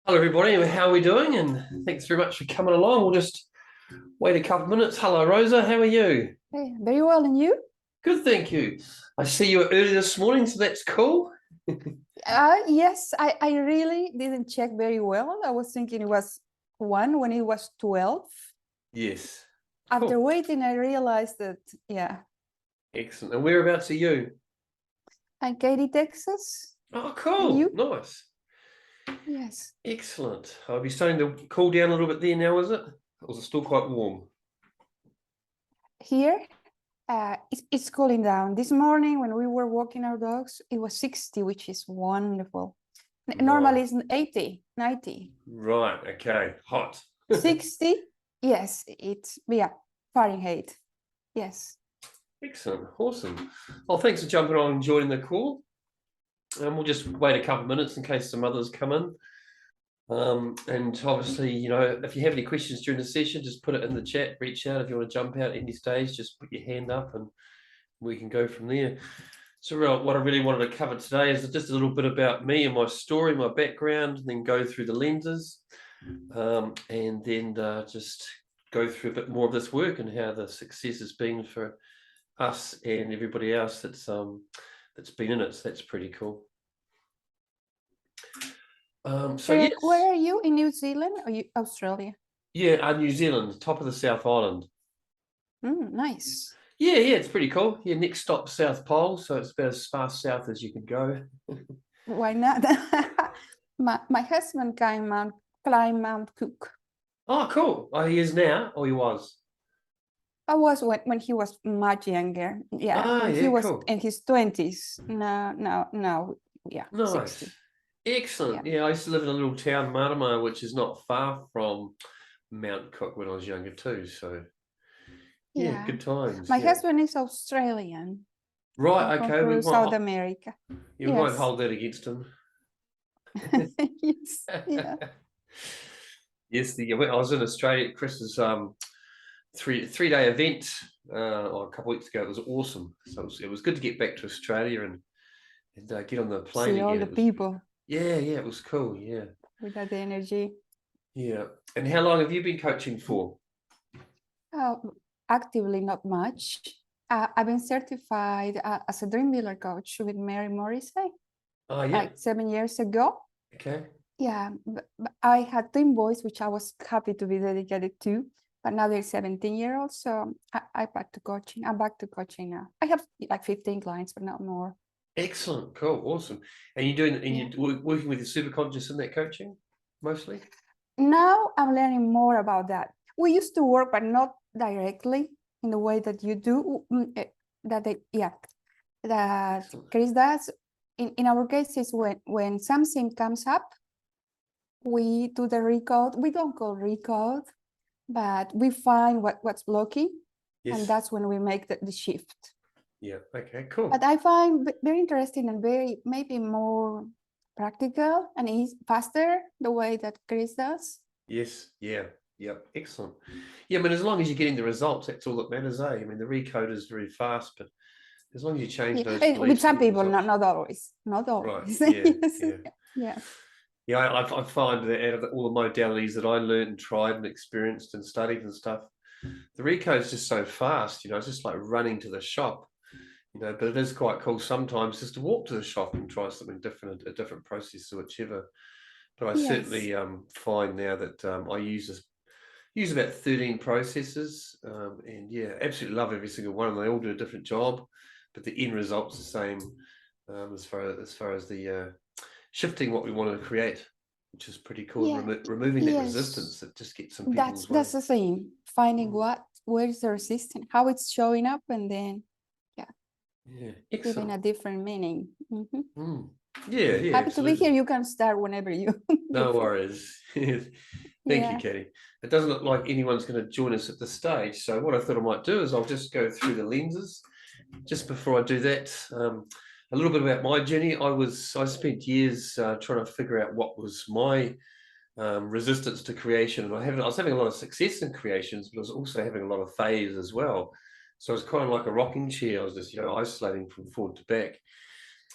Hello, everybody. How are we doing? And thanks very much for coming along. We'll just wait a couple of minutes. Hello, Rosa. How are you? Hey, very well, and you? Good, thank you. I see you were early this morning, so that's cool. Yes, I really didn't check very well. I was thinking it was 1 when it was 12. Yes. After Cool. waiting, I realized that, yeah. Excellent. And whereabouts are you? And Katy, Texas, Oh, and cool. you? Nice. Yes. Excellent. I'll be starting to cool down a little bit there now, is it? Or is it still quite warm? Here, it's cooling down. This morning, when we were walking our dogs, it was 60, which is wonderful. Normally, Nice. it's 80, 90. Right. Okay. Hot. 60, yes, it's, yeah, Fahrenheit. Yes. Excellent. Awesome. Well, thanks for jumping on and joining the call. And we'll just wait a couple of minutes in case some others come in. And obviously, if you have any questions during the session, just put it in the chat, reach out. If you want to jump out any stage, just put your hand up and we can go from there. So what I really wanted to cover today is just a little bit about me and my story, my background, and then go through the lenses, and then just go through a bit more of this work and how the success has been for us and everybody else that's been in it. So that's pretty cool. So yes. Where are you, in New Zealand or Australia? Yeah, New Zealand, top of the South Island. Nice. Yeah, it's pretty cool. Yeah, next stop South Pole, so it's about as far south as you can go. Why not? My husband climb Mount Cook. Oh, cool. Oh, he is now, or he was? I was when he was much younger. Yeah, Ah, when he yeah, was cool. in his 20s. No, yeah, 60. Nice. Yeah. Excellent. Yeah, I used to live in a little town, Marama, which is not far from Mount Cook when I was younger too. So yeah, Yeah. good times. My Yeah. husband is Australian. Come Right, from okay. through South America. We won't Yes. hold that against him. Yes. Yeah. Yes, I was in Australia at Chris's three-day event a couple of weeks ago. It was awesome. So it was good to get back to Australia and get on the plane See all again. the people Yeah, it was cool. Yeah, with that energy. yeah. And how long have you been coaching for? Uh, Actively, not much. I've been certified as a dream builder coach with Mary Morrissey Oh, yeah. like 7 years ago. Okay. Yeah, but I had twin boys, which I was happy to be dedicated to, but now they're 17-year-olds, so I back to coaching. I'm back to coaching now. I have like 15 clients, but not more. Excellent. Cool. Awesome. And you're working with the superconscious in that coaching mostly? Now I'm learning more about that. We used to work, but not directly in the way that you do. That Chris does. In our case, is when something comes up, we do the recode. We don't call recode, but we find what's blocking, Yes. and that's when we make the shift. Yeah. Okay. Cool. But I find very interesting and very maybe more practical and faster the way that Chris does. Yes. Yeah. Yep. Excellent. Yeah. I mean, as long as you're getting the results, that's all that matters, eh? I mean, the recode is very fast, but as long as you change those And with beliefs, some people, results. not always, not Right. always. Yeah. Yes. Yeah. Yeah. Yeah, I find that out of all the modalities that I learned and tried and experienced and studied and stuff, the recode is just so fast. It's just like running to the shop. But it is quite cool sometimes just to walk to the shop and try something different, a different process or whichever. But I certainly find now that I use about 13 processes, and yeah, absolutely love every single one. And they all do a different job, but the end result's the same, as far as the shifting what we want to create, which is pretty cool. Yeah. And removing that resistance that just gets some people's way. That's the thing. Finding where is the resistance, how it's showing up, and then giving a different meaning. Yeah, happy to be here. You can start whenever you. No worries. Thank you, Katie. It doesn't look like anyone's going to join us at this stage. So what I thought I might do is I'll just go through the lenses. Just before I do that, a little bit about my journey. I spent years trying to figure out what was my resistance to creation, and I was having a lot of success in creations, but I was also having a lot of phase as well. So it was kind of like a rocking chair. I was just isolating from forward to back.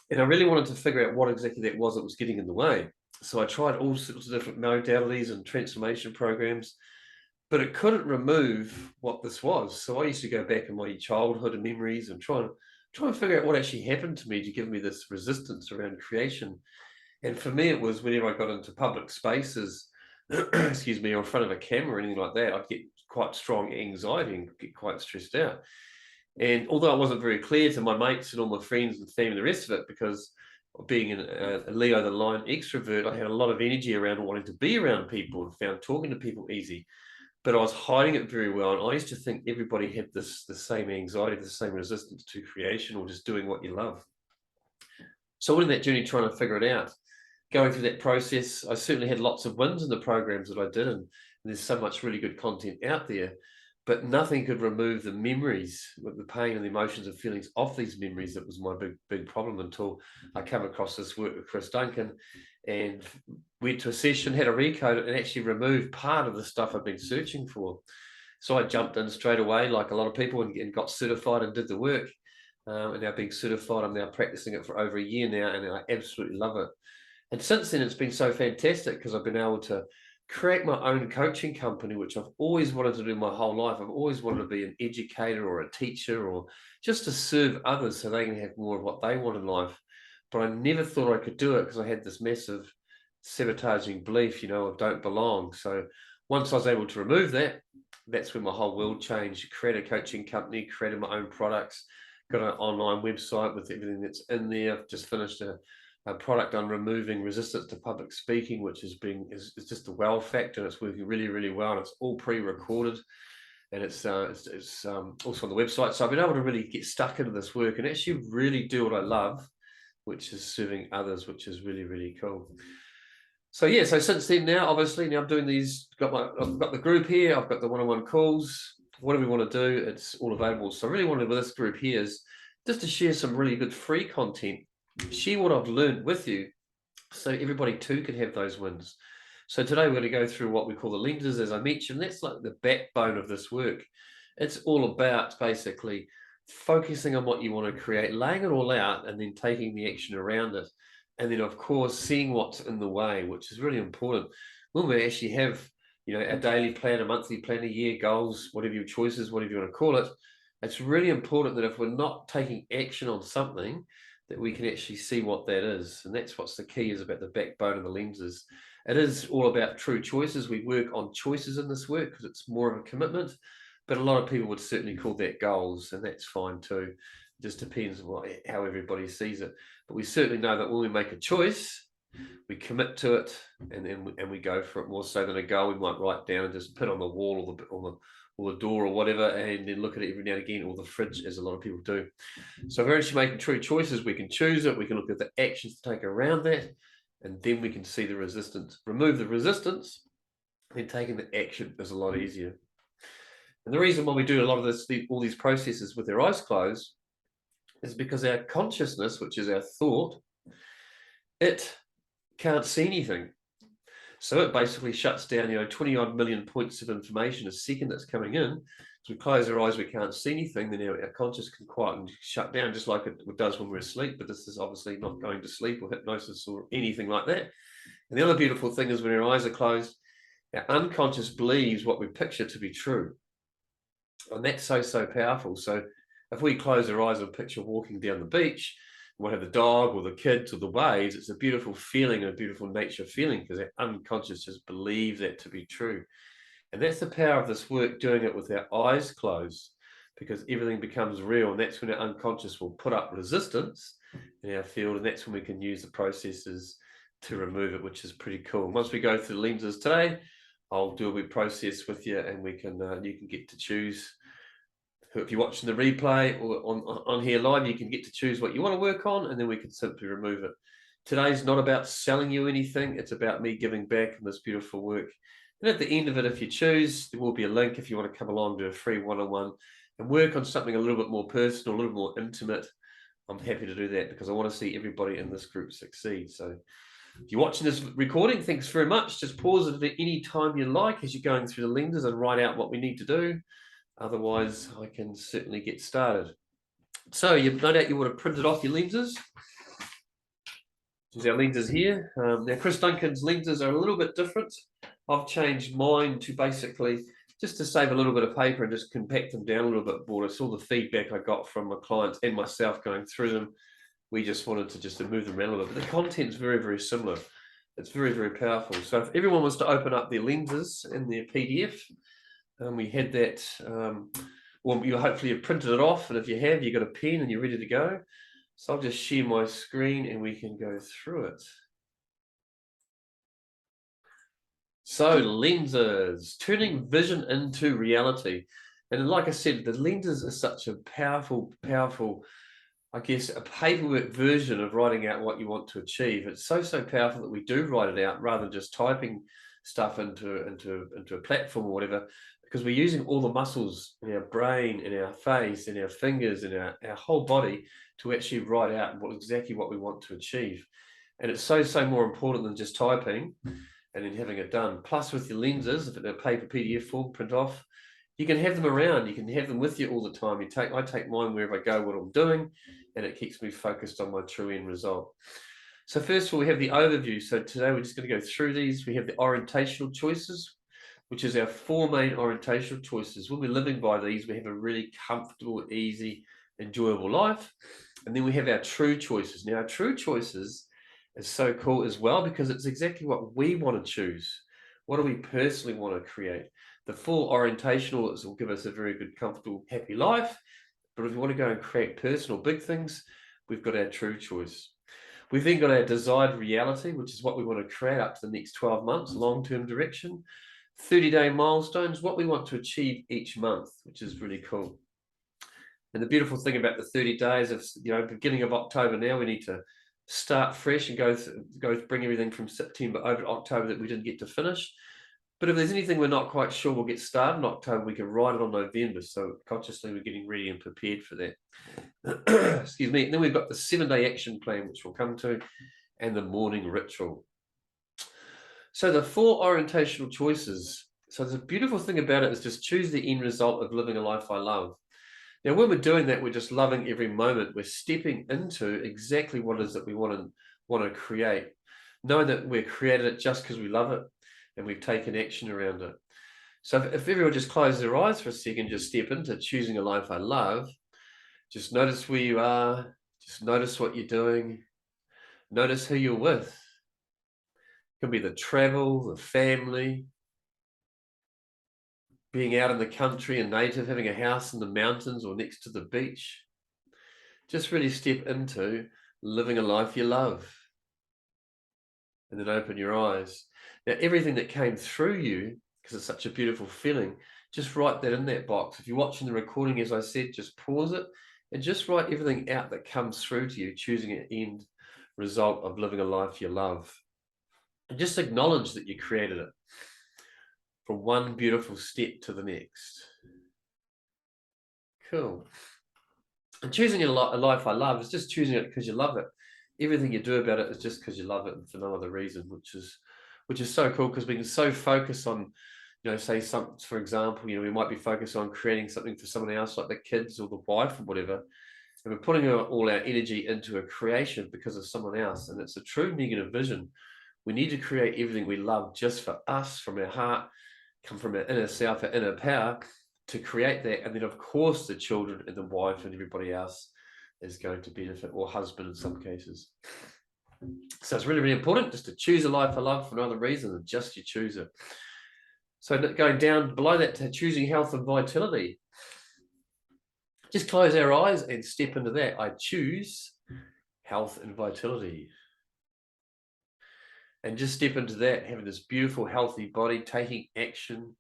And I really wanted to figure out what exactly that was that was getting in the way. So I tried all sorts of different modalities and transformation programs, but it couldn't remove what this was. So I used to go back in my childhood and memories and try and figure out what actually happened to me to give me this resistance around creation. And for me, it was whenever I got into public spaces, excuse me, or in front of a camera or anything like that, I'd get quite strong anxiety and get quite stressed out. And although I wasn't very clear to my mates and all my friends and family and the rest of it, because being a Leo the line extrovert, I had a lot of energy around wanting to be around people and found talking to people easy. But I was hiding it very well. And I used to think everybody had the same anxiety, the same resistance to creation or just doing what you love. So I went on that journey trying to figure it out. Going through that process, I certainly had lots of wins in the programs that I did, and there's so much really good content out there, but nothing could remove the memories, the pain and the emotions and feelings of these memories. That was my big problem until I came across this work with Chris Duncan and went to a session, had a recode, and actually removed part of the stuff I've been searching for. So I jumped in straight away, like a lot of people, and got certified and did the work. And now being certified, I'm now practicing it for over a year now, and I absolutely love it. And since then, it's been so fantastic because I've been able to create my own coaching company, which I've always wanted to do my whole life. I've always wanted to be an educator or a teacher or just to serve others so they can have more of what they want in life. But I never thought I could do it because I had this massive sabotaging belief, of don't belong. So once I was able to remove that, that's when my whole world changed. Created a coaching company, created my own products, got an online website with everything that's in there. I've just finished a product on removing resistance to public speaking, which is just a wow factor, and it's working really, really well. And it's all pre-recorded, and it's also on the website. So I've been able to really get stuck into this work and actually really do what I love, which is serving others, which is really, really cool. So yeah, so since then now, obviously now I'm doing these. I've got the group here. I've got the one-on-one calls. Whatever we want to do, it's all available. So I really wanted with this group here is just to share some really good free content, share what I've learned with you, so everybody too can have those wins. So today we're going to go through what we call the lenses, as I mentioned. That's like the backbone of this work. It's all about basically focusing on what you want to create, laying it all out, and then taking the action around it. And then, of course, seeing what's in the way, which is really important. When we actually have, a daily plan, a monthly plan, a year goals, whatever your choices, whatever you want to call it, it's really important that if we're not taking action on something, that we can actually see what that is. And that's what's the key is about the backbone of the lenses. It is all about true choices. We work on choices in this work because it's more of a commitment, but a lot of people would certainly call that goals, and that's fine too. It just depends on how everybody sees it. But we certainly know that when we make a choice, we commit to it, and we go for it more so than a goal we might write down and just put on the wall or the door or whatever, and then look at it every now and again, or the fridge, as a lot of people do. So if we're actually making true choices, we can choose it, we can look at the actions to take around that, and then we can see the resistance. Remove the resistance, then taking the action is a lot easier. And the reason why we do a lot of all these processes with our eyes closed is because our consciousness, which is our thought, it can't see anything. So it basically shuts down, 20 odd million points of information a second that's coming in. So we close our eyes, we can't see anything, then our conscious can quiet and shut down just like it does when we're asleep. But this is obviously not going to sleep or hypnosis or anything like that. And the other beautiful thing is when our eyes are closed, our unconscious believes what we picture to be true. And that's so powerful. So if we close our eyes and picture walking down the beach, we'll have the dog or the kids or the waves, it's a beautiful feeling, a beautiful nature feeling, because our unconscious just believes that to be true. And that's the power of this work, doing it with our eyes closed, because everything becomes real. And that's when our unconscious will put up resistance in our field. And that's when we can use the processes to remove it, which is pretty cool. Once we go through the lenses today, I'll do a web process with you, and we can you can get to choose. If you're watching the replay or on here live, you can get to choose what you want to work on, and then we can simply remove it. Today's not about selling you anything. It's about me giving back on this beautiful work. And at the end of it, if you choose, there will be a link if you want to come along to a free one-on-one and work on something a little bit more personal, a little more intimate. I'm happy to do that because I want to see everybody in this group succeed. So if you're watching this recording, thanks very much. Just pause it at any time you like as you're going through the lenses and write out what we need to do. Otherwise, I can certainly get started. So no doubt you would have printed off your lenses. There's our lenses here. Now, Chris Duncan's lenses are a little bit different. I've changed mine to basically just to save a little bit of paper and just compact them down a little bit more. It's all the feedback I got from my clients and myself going through them. We just wanted to just move them around a little bit. But the content's very, very similar. It's very, very powerful. So if everyone wants to open up their lenses in their PDF, we had that, well, you hopefully have printed it off, and if you have, you've got a pen and you're ready to go. So I'll just share my screen and we can go through it. So lenses, turning vision into reality. And like I said, the lenses are such a powerful, I guess, a paperwork version of writing out what you want to achieve. It's so powerful that we do write it out rather than just typing stuff into a platform or whatever, because we're using all the muscles in our brain, in our face, in our fingers, in our whole body to actually write out exactly what we want to achieve. And it's so more important than just typing and then having it done. Plus with your lenses, if it's a paper PDF form, print off, you can have them around. You can have them with you all the time. I take mine wherever I go, what I'm doing, and it keeps me focused on my true end result. So first of all, we have the overview. So today we're just going to go through these. We have the orientational choices, which is our 4 main orientational choices. When we're living by these, we have a really comfortable, easy, enjoyable life. And then we have our true choices. Now, our true choices is so cool as well because it's exactly what we want to choose. What do we personally want to create? The full orientational will give us a very good, comfortable, happy life. But if we want to go and create personal big things, we've got our true choice. We've then got our desired reality, which is what we want to create up to the next 12 months, long-term direction. 30-day milestones, what we want to achieve each month, which is really cool. And the beautiful thing about the 30 days of, beginning of October now, we need to start fresh and go bring everything from September over to October that we didn't get to finish. But if there's anything we're not quite sure we'll get started in October, we can write it on November. So consciously we're getting ready and prepared for that. Excuse me. And then we've got the 7-day action plan, which we'll come to, and the morning ritual. So the 4 orientational choices. So the beautiful thing about it is just choose the end result of living a life I love. Now, when we're doing that, we're just loving every moment. We're stepping into exactly what it is that we want to create, knowing that we're created it just because we love it and we've taken action around it. So if everyone just closes their eyes for a second, just step into choosing a life I love. Just notice where you are. Just notice what you're doing. Notice who you're with. It can be the travel, the family, being out in the country and native, having a house in the mountains or next to the beach. Just really step into living a life you love. And then open your eyes. Now, everything that came through you, because it's such a beautiful feeling, just write that in that box. If you're watching the recording, as I said, just pause it and just write everything out that comes through to you, choosing an end result of living a life you love. And just acknowledge that you created it from one beautiful step to the next. Cool. And choosing a life I love is just choosing it because you love it. Everything you do about it is just because you love it and for no other reason, which is so cool because we can so focus on, say something, for example, we might be focused on creating something for someone else, like the kids or the wife or whatever. And we're putting all our energy into a creation because of someone else. And it's a true negative vision. We need to create everything we love just for us, from our heart, come from our inner self, our inner power, to create that. And then, of course, the children and the wife and everybody else is going to benefit, or husband in some cases. So it's really, really important just to choose a life I love for no other reason than just you choose it. So going down below that to choosing health and vitality. Just close our eyes and step into that. I choose health and vitality. And just step into that, having this beautiful, healthy body, taking action,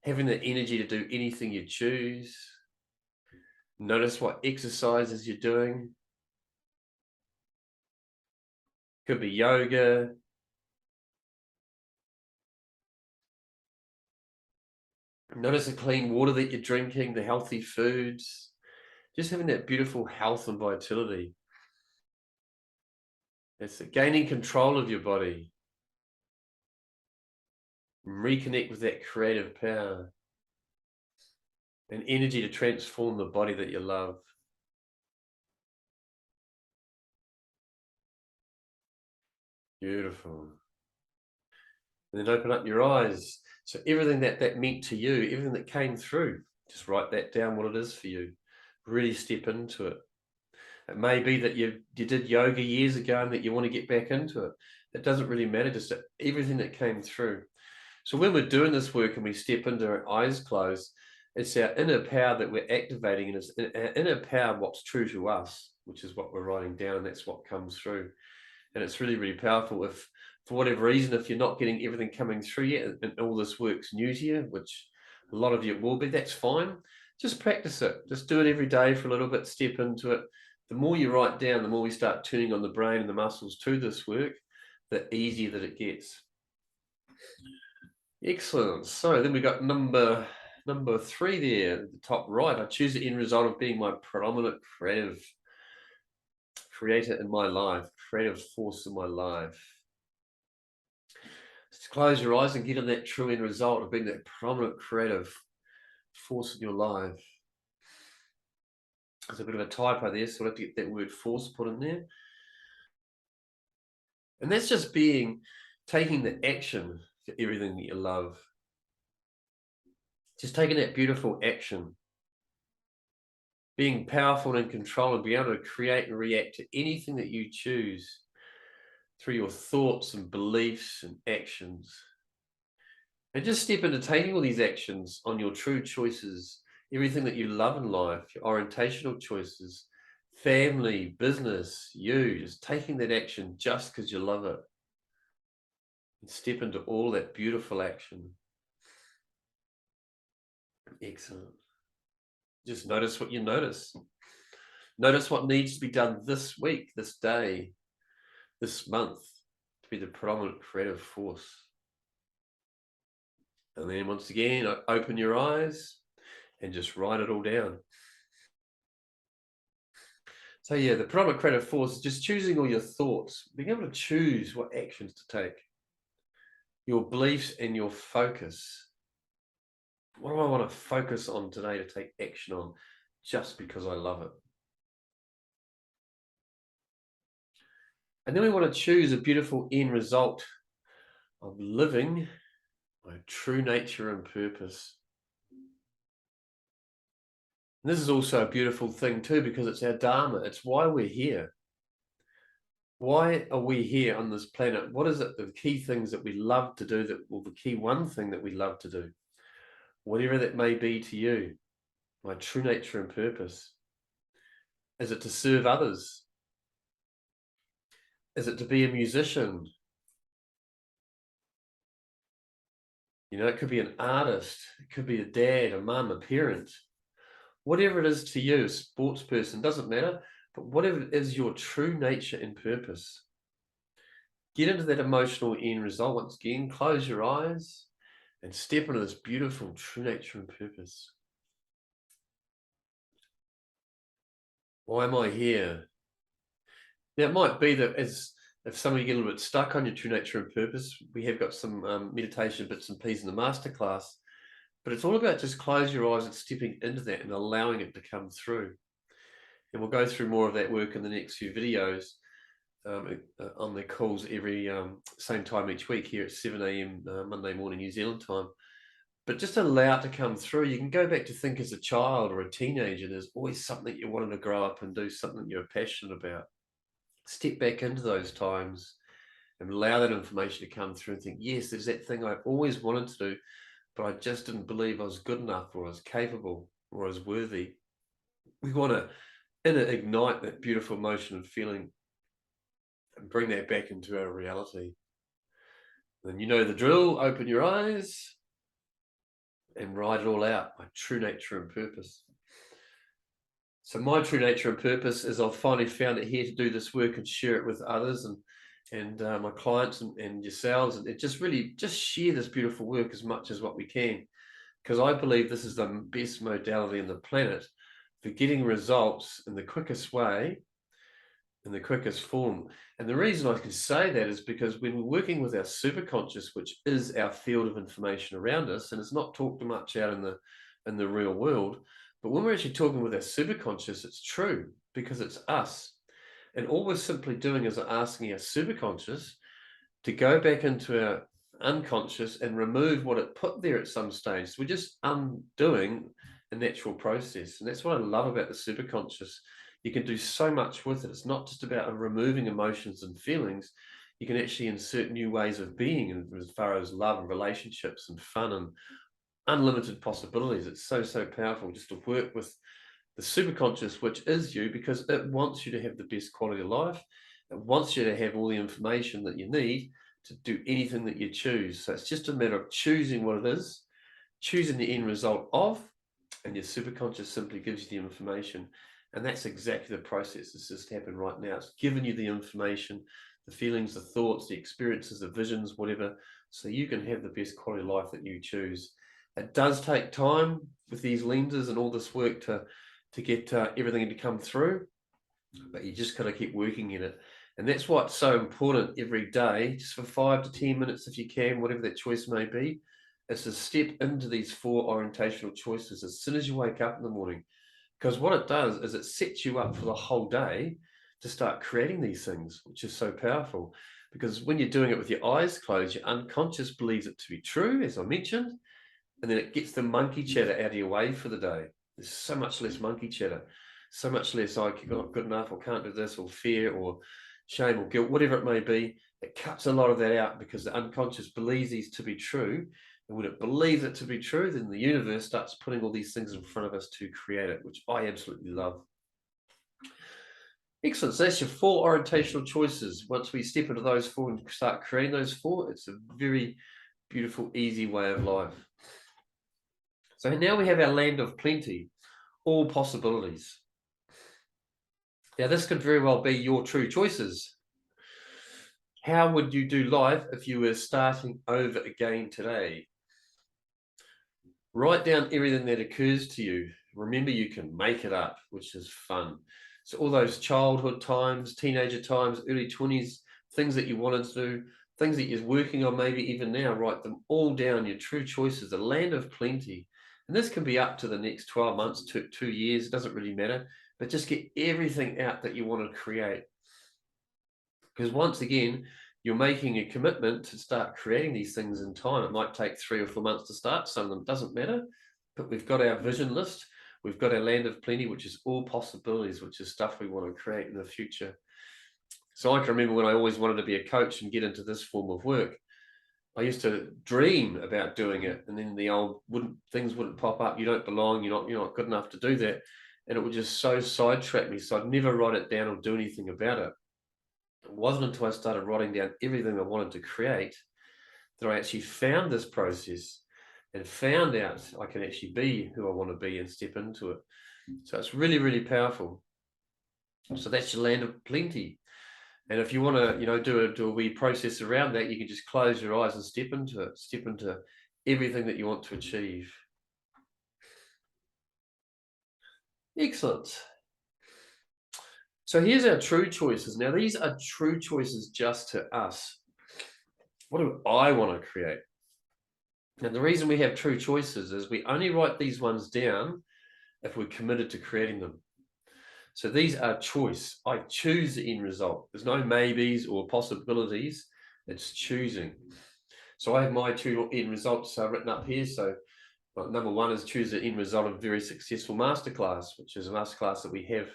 having the energy to do anything you choose. Notice what exercises you're doing. Could be yoga. Notice the clean water that you're drinking, the healthy foods. Just having that beautiful health and vitality. It's gaining control of your body. Reconnect with that creative power and energy to transform the body that you love. Beautiful. And then open up your eyes. So everything that meant to you, everything that came through, just write that down, what it is for you. Really step into it. It may be that you did yoga years ago and that you want to get back into it. It doesn't really matter, just everything that came through. So when we're doing this work and we step into our eyes closed, it's our inner power that we're activating, and it's our inner power what's true to us, which is what we're writing down, and that's what comes through. And it's really, really powerful. If for whatever reason, if you're not getting everything coming through yet and all this work's new to you, which a lot of you will be, that's fine. Just practice it. Just do it every day for a little bit, step into it. The more you write down, the more we start turning on the brain and the muscles to this work, the easier that it gets. Excellent. So then we got number 3 there at the top right. I choose the end result of being my predominant creator in my life, creative force in my life. Just close your eyes and get in that true end result of being that prominent creative force in your life. There's a bit of a typo there, so we'll have to get that word force put in there. And that's just taking the action for everything that you love. Just taking that beautiful action. Being powerful and in control and being able to create and react to anything that you choose through your thoughts and beliefs and actions. And just step into taking all these actions on your true choices, everything that you love in life, your orientational choices, family, business, just taking that action just because you love it. And step into all that beautiful action. Excellent. Just notice what you notice. Notice what needs to be done this week, this day, this month to be the predominant creative force. And then once again, open your eyes and just write it all down. So yeah, the predominant creative force is just choosing all your thoughts, being able to choose what actions to take, your beliefs and your focus. What do I want to focus on today to take action on just because I love it? And then we want to choose a beautiful end result of living my true nature and purpose. And this is also a beautiful thing too, because it's our Dharma. It's why we're here. Why are we here on this planet? What is it, the key things that we love to do, the key one thing that we love to do? Whatever that may be to you, my true nature and purpose. Is it to serve others? Is it to be a musician? You know, it could be an artist. It could be a dad, a mum, a parent. Whatever it is to you, a sports person, doesn't matter. But whatever is your true nature and purpose. Get into that emotional end result. Once again, close your eyes and step into this beautiful true nature and purpose. Why am I here? Now, it might be that if some of you get a little bit stuck on your true nature and purpose, we have got some meditation bits and pieces in the masterclass, but it's all about just close your eyes and stepping into that and allowing it to come through. And we'll go through more of that work in the next few videos on the calls every same time each week here at 7 a.m. Monday morning New Zealand time. But just allow it to come through. You can go back to think as a child or a teenager. There's always something you wanted to grow up and do, something you're passionate about. Step back into those times and allow that information to come through and think, yes, there's that thing I always wanted to do, but I just didn't believe I was good enough or I was capable or I was worthy. We want to ignite that beautiful emotion and feeling and bring that back into our reality. Then you know the drill, open your eyes and write it all out, my true nature and purpose. So my true nature and purpose is I've finally found it here to do this work and share it with others and my clients and yourselves, and just really just share this beautiful work as much as what we can, because I believe this is the best modality on the planet for getting results in the quickest way, in the quickest form. And the reason I can say that is because when we're working with our superconscious, which is our field of information around us, and it's not talked much out in the real world, but when we're actually talking with our superconscious, it's true because it's us. And all we're simply doing is asking our superconscious to go back into our unconscious and remove what it put there at some stage. So we're just undoing a natural process. And that's what I love about the superconscious. You can do so much with it. It's not just about removing emotions and feelings. You can actually insert new ways of being, and as far as love and relationships and fun and unlimited possibilities. It's so, so powerful just to work with the superconscious, which is you, because it wants you to have the best quality of life. It wants you to have all the information that you need to do anything that you choose. So it's just a matter of choosing what it is, choosing the end result of, and your superconscious simply gives you the information. And that's exactly the process that's just happened right now. It's giving you the information, the feelings, the thoughts, the experiences, the visions, whatever, so you can have the best quality of life that you choose. It does take time with these lenses and all this work to get everything to come through, but you just got to keep working in it. And that's what's so important every day, just for 5 to 10 minutes if you can, whatever that choice may be, is to step into these 4 orientational choices as soon as you wake up in the morning. Because what it does is it sets you up for the whole day to start creating these things, which is so powerful. Because when you're doing it with your eyes closed, your unconscious believes it to be true, as I mentioned, and then it gets the monkey chatter out of your way for the day. There's so much less monkey chatter, so much less, oh, I'm not good enough, or can't do this, or fear, or shame, or guilt, whatever it may be. It cuts a lot of that out because the unconscious believes these to be true. And when it believes it to be true, then the universe starts putting all these things in front of us to create it, which I absolutely love. Excellent. So that's your 4 orientational choices. Once we step into those 4 and start creating those 4, it's a very beautiful, easy way of life. So now we have our land of plenty, all possibilities. Now, this could very well be your true choices. How would you do life if you were starting over again today? Write down everything that occurs to you. Remember, you can make it up, which is fun. So all those childhood times, teenager times, early 20s, things that you wanted to do, things that you're working on maybe even now, write them all down, your true choices, the land of plenty. And this can be up to the next 12 months, 2 years, it doesn't really matter, but just get everything out that you want to create. Because once again, you're making a commitment to start creating these things in time. It might take 3 or 4 months to start. Some of them doesn't matter, but we've got our vision list. We've got our land of plenty, which is all possibilities, which is stuff we want to create in the future. So I can remember when I always wanted to be a coach and get into this form of work. I used to dream about doing it, and then the old things wouldn't pop up. You don't belong. You're not good enough to do that, and it would just so sidetrack me. So I'd never write it down or do anything about it. It wasn't until I started writing down everything I wanted to create that I actually found this process and found out I can actually be who I want to be and step into it. So it's really, really powerful. So that's your land of plenty. And if you want to, do a wee process around that, you can just close your eyes and step into it, step into everything that you want to achieve. Excellent. So here's our true choices. Now, these are true choices just to us. What do I want to create? And the reason we have true choices is we only write these ones down if we're committed to creating them. So these are choice. I choose the end result. There's no maybes or possibilities. It's choosing. So I have my 2 end results written up here. So number 1 is choose the end result of a very successful masterclass, which is a masterclass that we have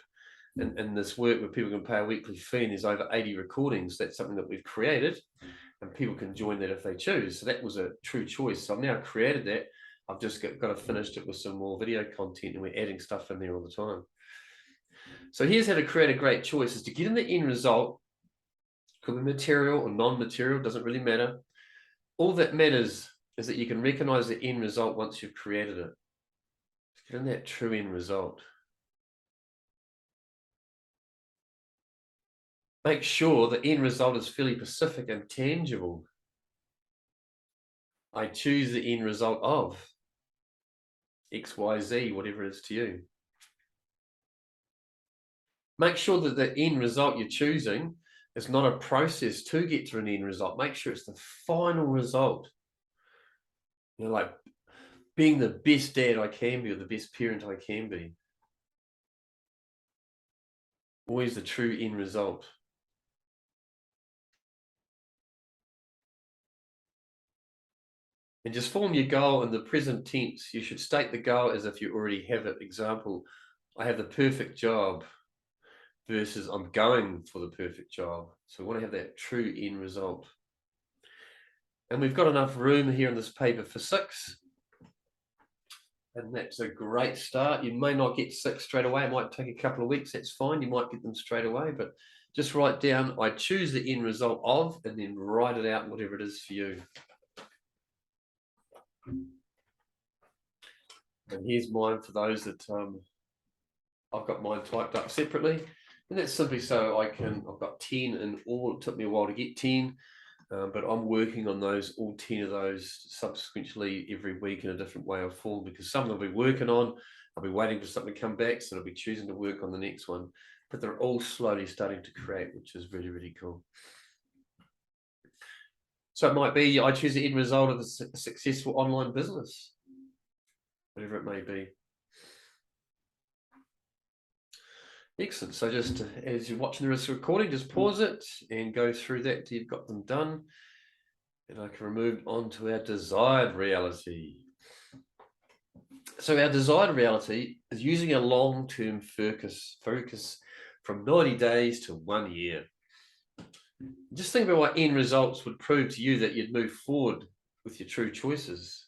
in this work where people can pay a weekly fee, and there's over 80 recordings. That's something that we've created, and people can join that if they choose. So that was a true choice. So I've now created that. I've just got to finish it with some more video content, and we're adding stuff in there all the time. So here's how to create a great choice: is to get in the end result. Could be material or non-material, doesn't really matter. All that matters is that you can recognize the end result once you've created it. Get in that true end result. Make sure the end result is fairly specific and tangible. I choose the end result of X, Y, Z, whatever it is to you. Make sure that the end result you're choosing is not a process to get to an end result. Make sure it's the final result. Like being the best dad I can be, or the best parent I can be. Always the true end result. And just form your goal in the present tense. You should state the goal as if you already have it. Example, I have the perfect job versus I'm going for the perfect job. So we want to have that true end result. And we've got enough room here in this paper for 6. And that's a great start. You may not get 6 straight away. It might take a couple of weeks. That's fine. You might get them straight away. But just write down, I choose the end result of, and then write it out, whatever it is for you. And here's mine for those that I've got mine typed up separately. And that's simply so I've got 10 in all. It took me a while to get 10. But I'm working on all 10 of those subsequently every week in a different way or form, because some I'll be working on, I'll be waiting for something to come back, so I'll be choosing to work on the next one. But they're all slowly starting to create, which is really, really cool. So it might be I choose the end result of a successful online business, whatever it may be. Excellent. So just as you're watching this recording, just pause it and go through that till you've got them done. And I can remove on to our desired reality. So our desired reality is using a long-term focus from 90 days to 1 year. Just think about what end results would prove to you that you'd move forward with your true choices.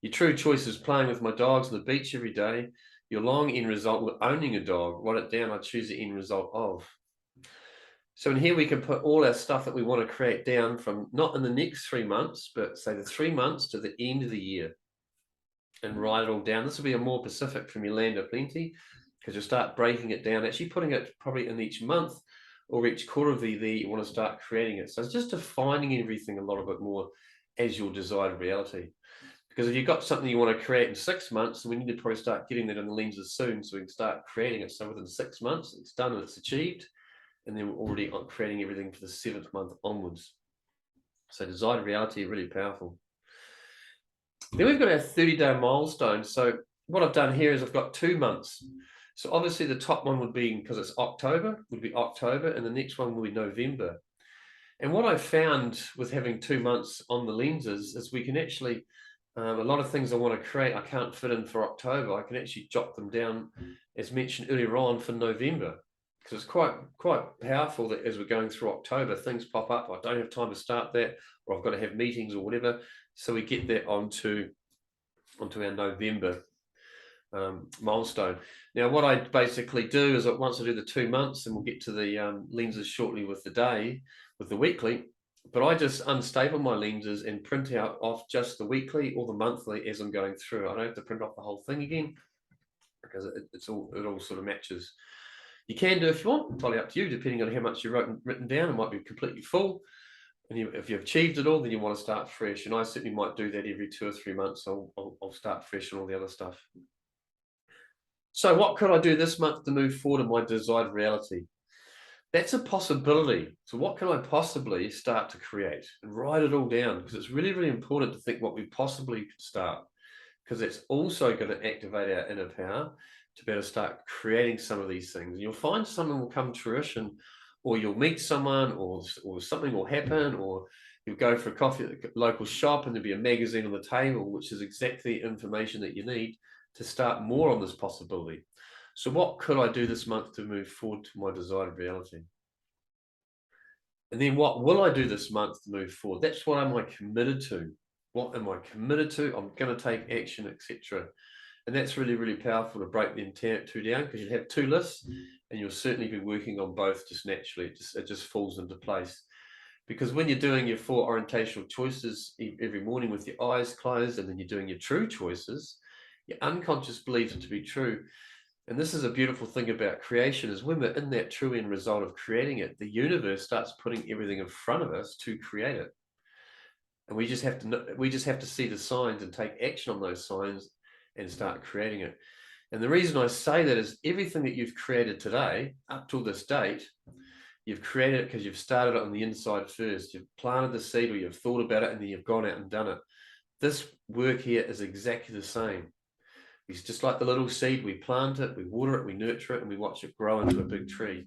Your true choice is playing with my dogs on the beach every day. Your long end result with owning a dog. Write it down. I choose the end result of. So in here we can put all our stuff that we want to create down from not in the next 3 months, but say the 3 months to the end of the year, and write it all down. This will be a more Pacific from your land of plenty, because you'll start breaking it down, actually putting it probably in each month or each quarter of the year. You want to start creating it. So it's just defining everything a little bit more as your desired reality. Because if you've got something you want to create in 6 months, we need to probably start getting that in the lenses soon, so we can start creating it. So within 6 months, it's done and it's achieved. And then we're already creating everything for the 7th month onwards. So desired reality, really powerful. Then we've got our 30-day milestone. So what I've done here is I've got 2 months. So obviously the top one would be, because it's October, would be October, and the next one will be November. And what I found with having 2 months on the lenses is we can actually, a lot of things I want to create, I can't fit in for October. I can actually jot them down, as mentioned earlier on, for November. Because it's quite powerful that as we're going through October, things pop up. I don't have time to start that, or I've got to have meetings or whatever. So we get that onto our November milestone. Now, what I basically do is that once I do the 2 months, and we'll get to the lenses shortly with the weekly, but I just unstaple my lenses and print out off just the weekly or the monthly as I'm going through. I don't have to print off the whole thing again, because it all sort of matches. You can do if you want, entirely up to you, depending on how much you've written down. It might be completely full. And if you've achieved it all, then you want to start fresh. And I certainly might do that every 2 or 3 months. I'll start fresh on all the other stuff. So what could I do this month to move forward in my desired reality? That's a possibility. So what can I possibly start to create? And write it all down, because it's really, really important to think what we possibly could start, because it's also going to activate our inner power to be able to start creating some of these things. And you'll find something will come to fruition, or you'll meet someone, or something will happen, or you'll go for a coffee at the local shop and there'll be a magazine on the table, which is exactly the information that you need to start more on this possibility. So what could I do this month to move forward to my desired reality? And then what will I do this month to move forward? That's what am I committed to? What am I committed to? I'm going to take action, etc. And that's really, really powerful to break them two down, because you'll have 2 lists and you'll certainly be working on both just naturally. It just falls into place. Because when you're doing your 4 orientational choices every morning with your eyes closed, and then you're doing your true choices, your unconscious believes it to be true. And this is a beautiful thing about creation, is when we're in that true end result of creating it, the universe starts putting everything in front of us to create it. And we just have to see the signs and take action on those signs and start creating it. And the reason I say that is everything that you've created today, up till this date, you've created it because you've started it on the inside first. You've planted the seed, or you've thought about it, and then you've gone out and done it. This work here is exactly the same. It's just like the little seed. We plant it, we water it, we nurture it, and we watch it grow into a big tree.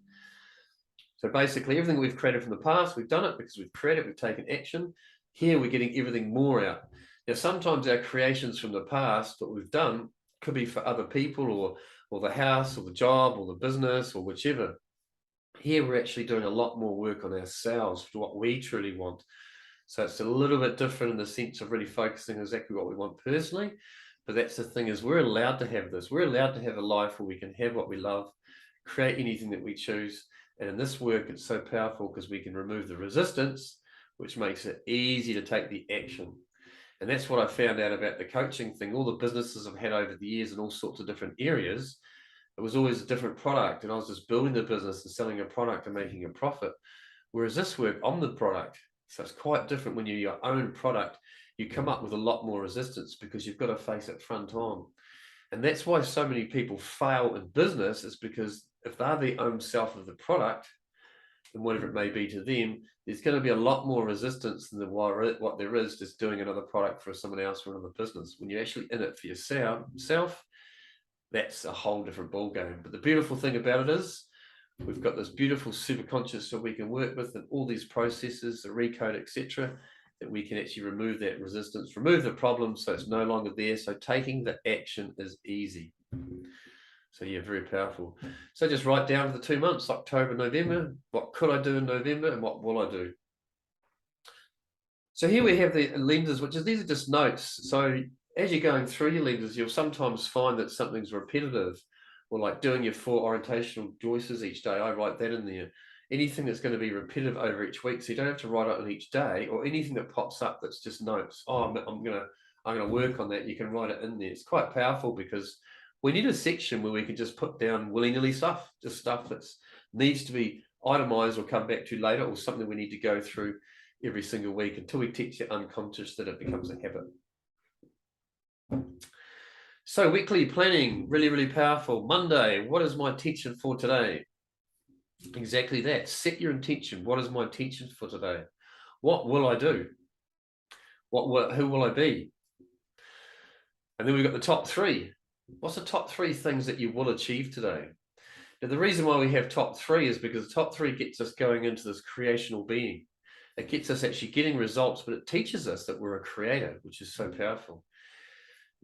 So basically everything we've created from the past, we've done it because we've created, we've taken action. Here we're getting everything more out. Now, sometimes our creations from the past, what we've done, could be for other people or the house or the job or the business or whichever. Here we're actually doing a lot more work on ourselves for what we truly want. So it's a little bit different in the sense of really focusing on exactly what we want personally. But that's the thing, is we're allowed to have this. We're allowed to have a life where we can have what we love, create anything that we choose. And in this work, it's so powerful because we can remove the resistance, which makes it easy to take the action. And that's what I found out about the coaching thing. All the businesses I've had over the years in all sorts of different areas, it was always a different product. And I was just building the business and selling a product and making a profit. Whereas this work, I'm the product. So it's quite different when you're your own product. You come up with a lot more resistance because you've got to face it front on. And that's why so many people fail in business, is because if they're the own self of the product, and whatever it may be to them, there's going to be a lot more resistance than what there is just doing another product for someone else or another business. When you're actually in it for yourself, that's a whole different ballgame. But the beautiful thing about it is we've got this beautiful superconscious that we can work with, and all these processes, the recode, etc., that we can actually remove that resistance, remove the problem, so it's no longer there. So taking the action is easy. So yeah, very powerful. So just write down for the 2 months, October, November, what could I do in November and what will I do? So here we have the lenses, these are just notes. So as you're going through your lenses, you'll sometimes find that something's repetitive, or like doing your 4 orientational choices each day. I write that in there. Anything that's going to be repetitive over each week, so you don't have to write it on each day, or anything that pops up that's just notes. Oh, I'm gonna work on that. You can write it in there. It's quite powerful because we need a section where we can just put down willy-nilly stuff, just stuff that needs to be itemized or come back to later, or something we need to go through every single week until we teach the unconscious that it becomes a habit. So weekly planning, really, really powerful. Monday, what is my intention for today? Exactly that. Set your intention. What is my intention for today? What will I do? Who will I be? And then we've got the top 3. What's the top 3 things that you will achieve today? Now, the reason why we have top 3 is because the top 3 gets us going into this creational being. It gets us actually getting results, but it teaches us that we're a creator, which is so powerful.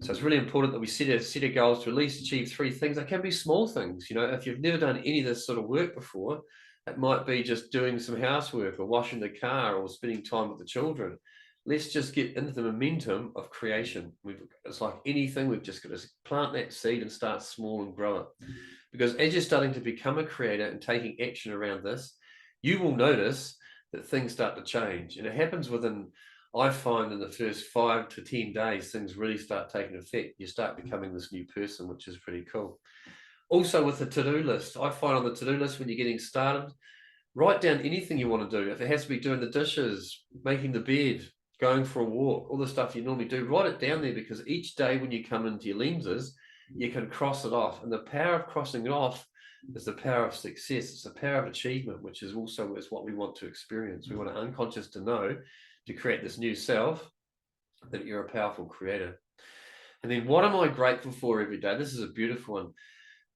So it's really important that we set a goals to at least achieve 3 things. They can be small things. You know, if you've never done any of this sort of work before, it might be just doing some housework or washing the car or spending time with the children. Let's just get into the momentum of creation. It's like anything, we've just got to plant that seed and start small and grow it. Because as you're starting to become a creator and taking action around this, you will notice that things start to change. And it happens within, I find in the first 5 to 10 days, things really start taking effect. You start becoming this new person, which is pretty cool. Also with the to-do list, I find on the to-do list when you're getting started, write down anything you want to do. If it has to be doing the dishes, making the bed, going for a walk, all the stuff you normally do, write it down there, because each day when you come into your lenses, you can cross it off. And the power of crossing it off is the power of success. It's the power of achievement, which is also what we want to experience. We want an unconscious to know, to create this new self, that you're a powerful creator. And then what am I grateful for every day? This is a beautiful one.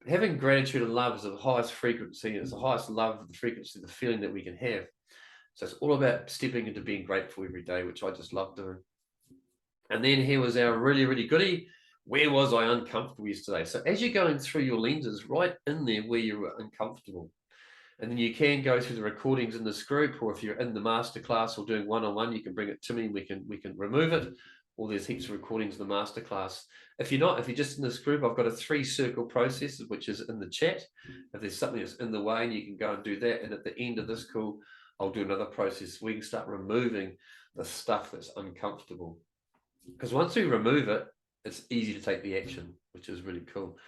Having gratitude and love is the highest frequency. It's the highest love, the frequency, the feeling that we can have. So it's all about stepping into being grateful every day, which I just love doing. And then here was our really, really goodie. Where was I uncomfortable yesterday? So as you're going through your lenses, write in there where you were uncomfortable. And then you can go through the recordings in this group, or if you're in the masterclass or doing one-on-one, you can bring it to me and we can remove it. Or there's heaps of recordings in the masterclass. If you're just in this group, I've got a 3-circle process, which is in the chat. If there's something that's in the way, and you can go and do that. And at the end of this call, I'll do another process. We can start removing the stuff that's uncomfortable. Because once we remove it, it's easy to take the action, which is really cool.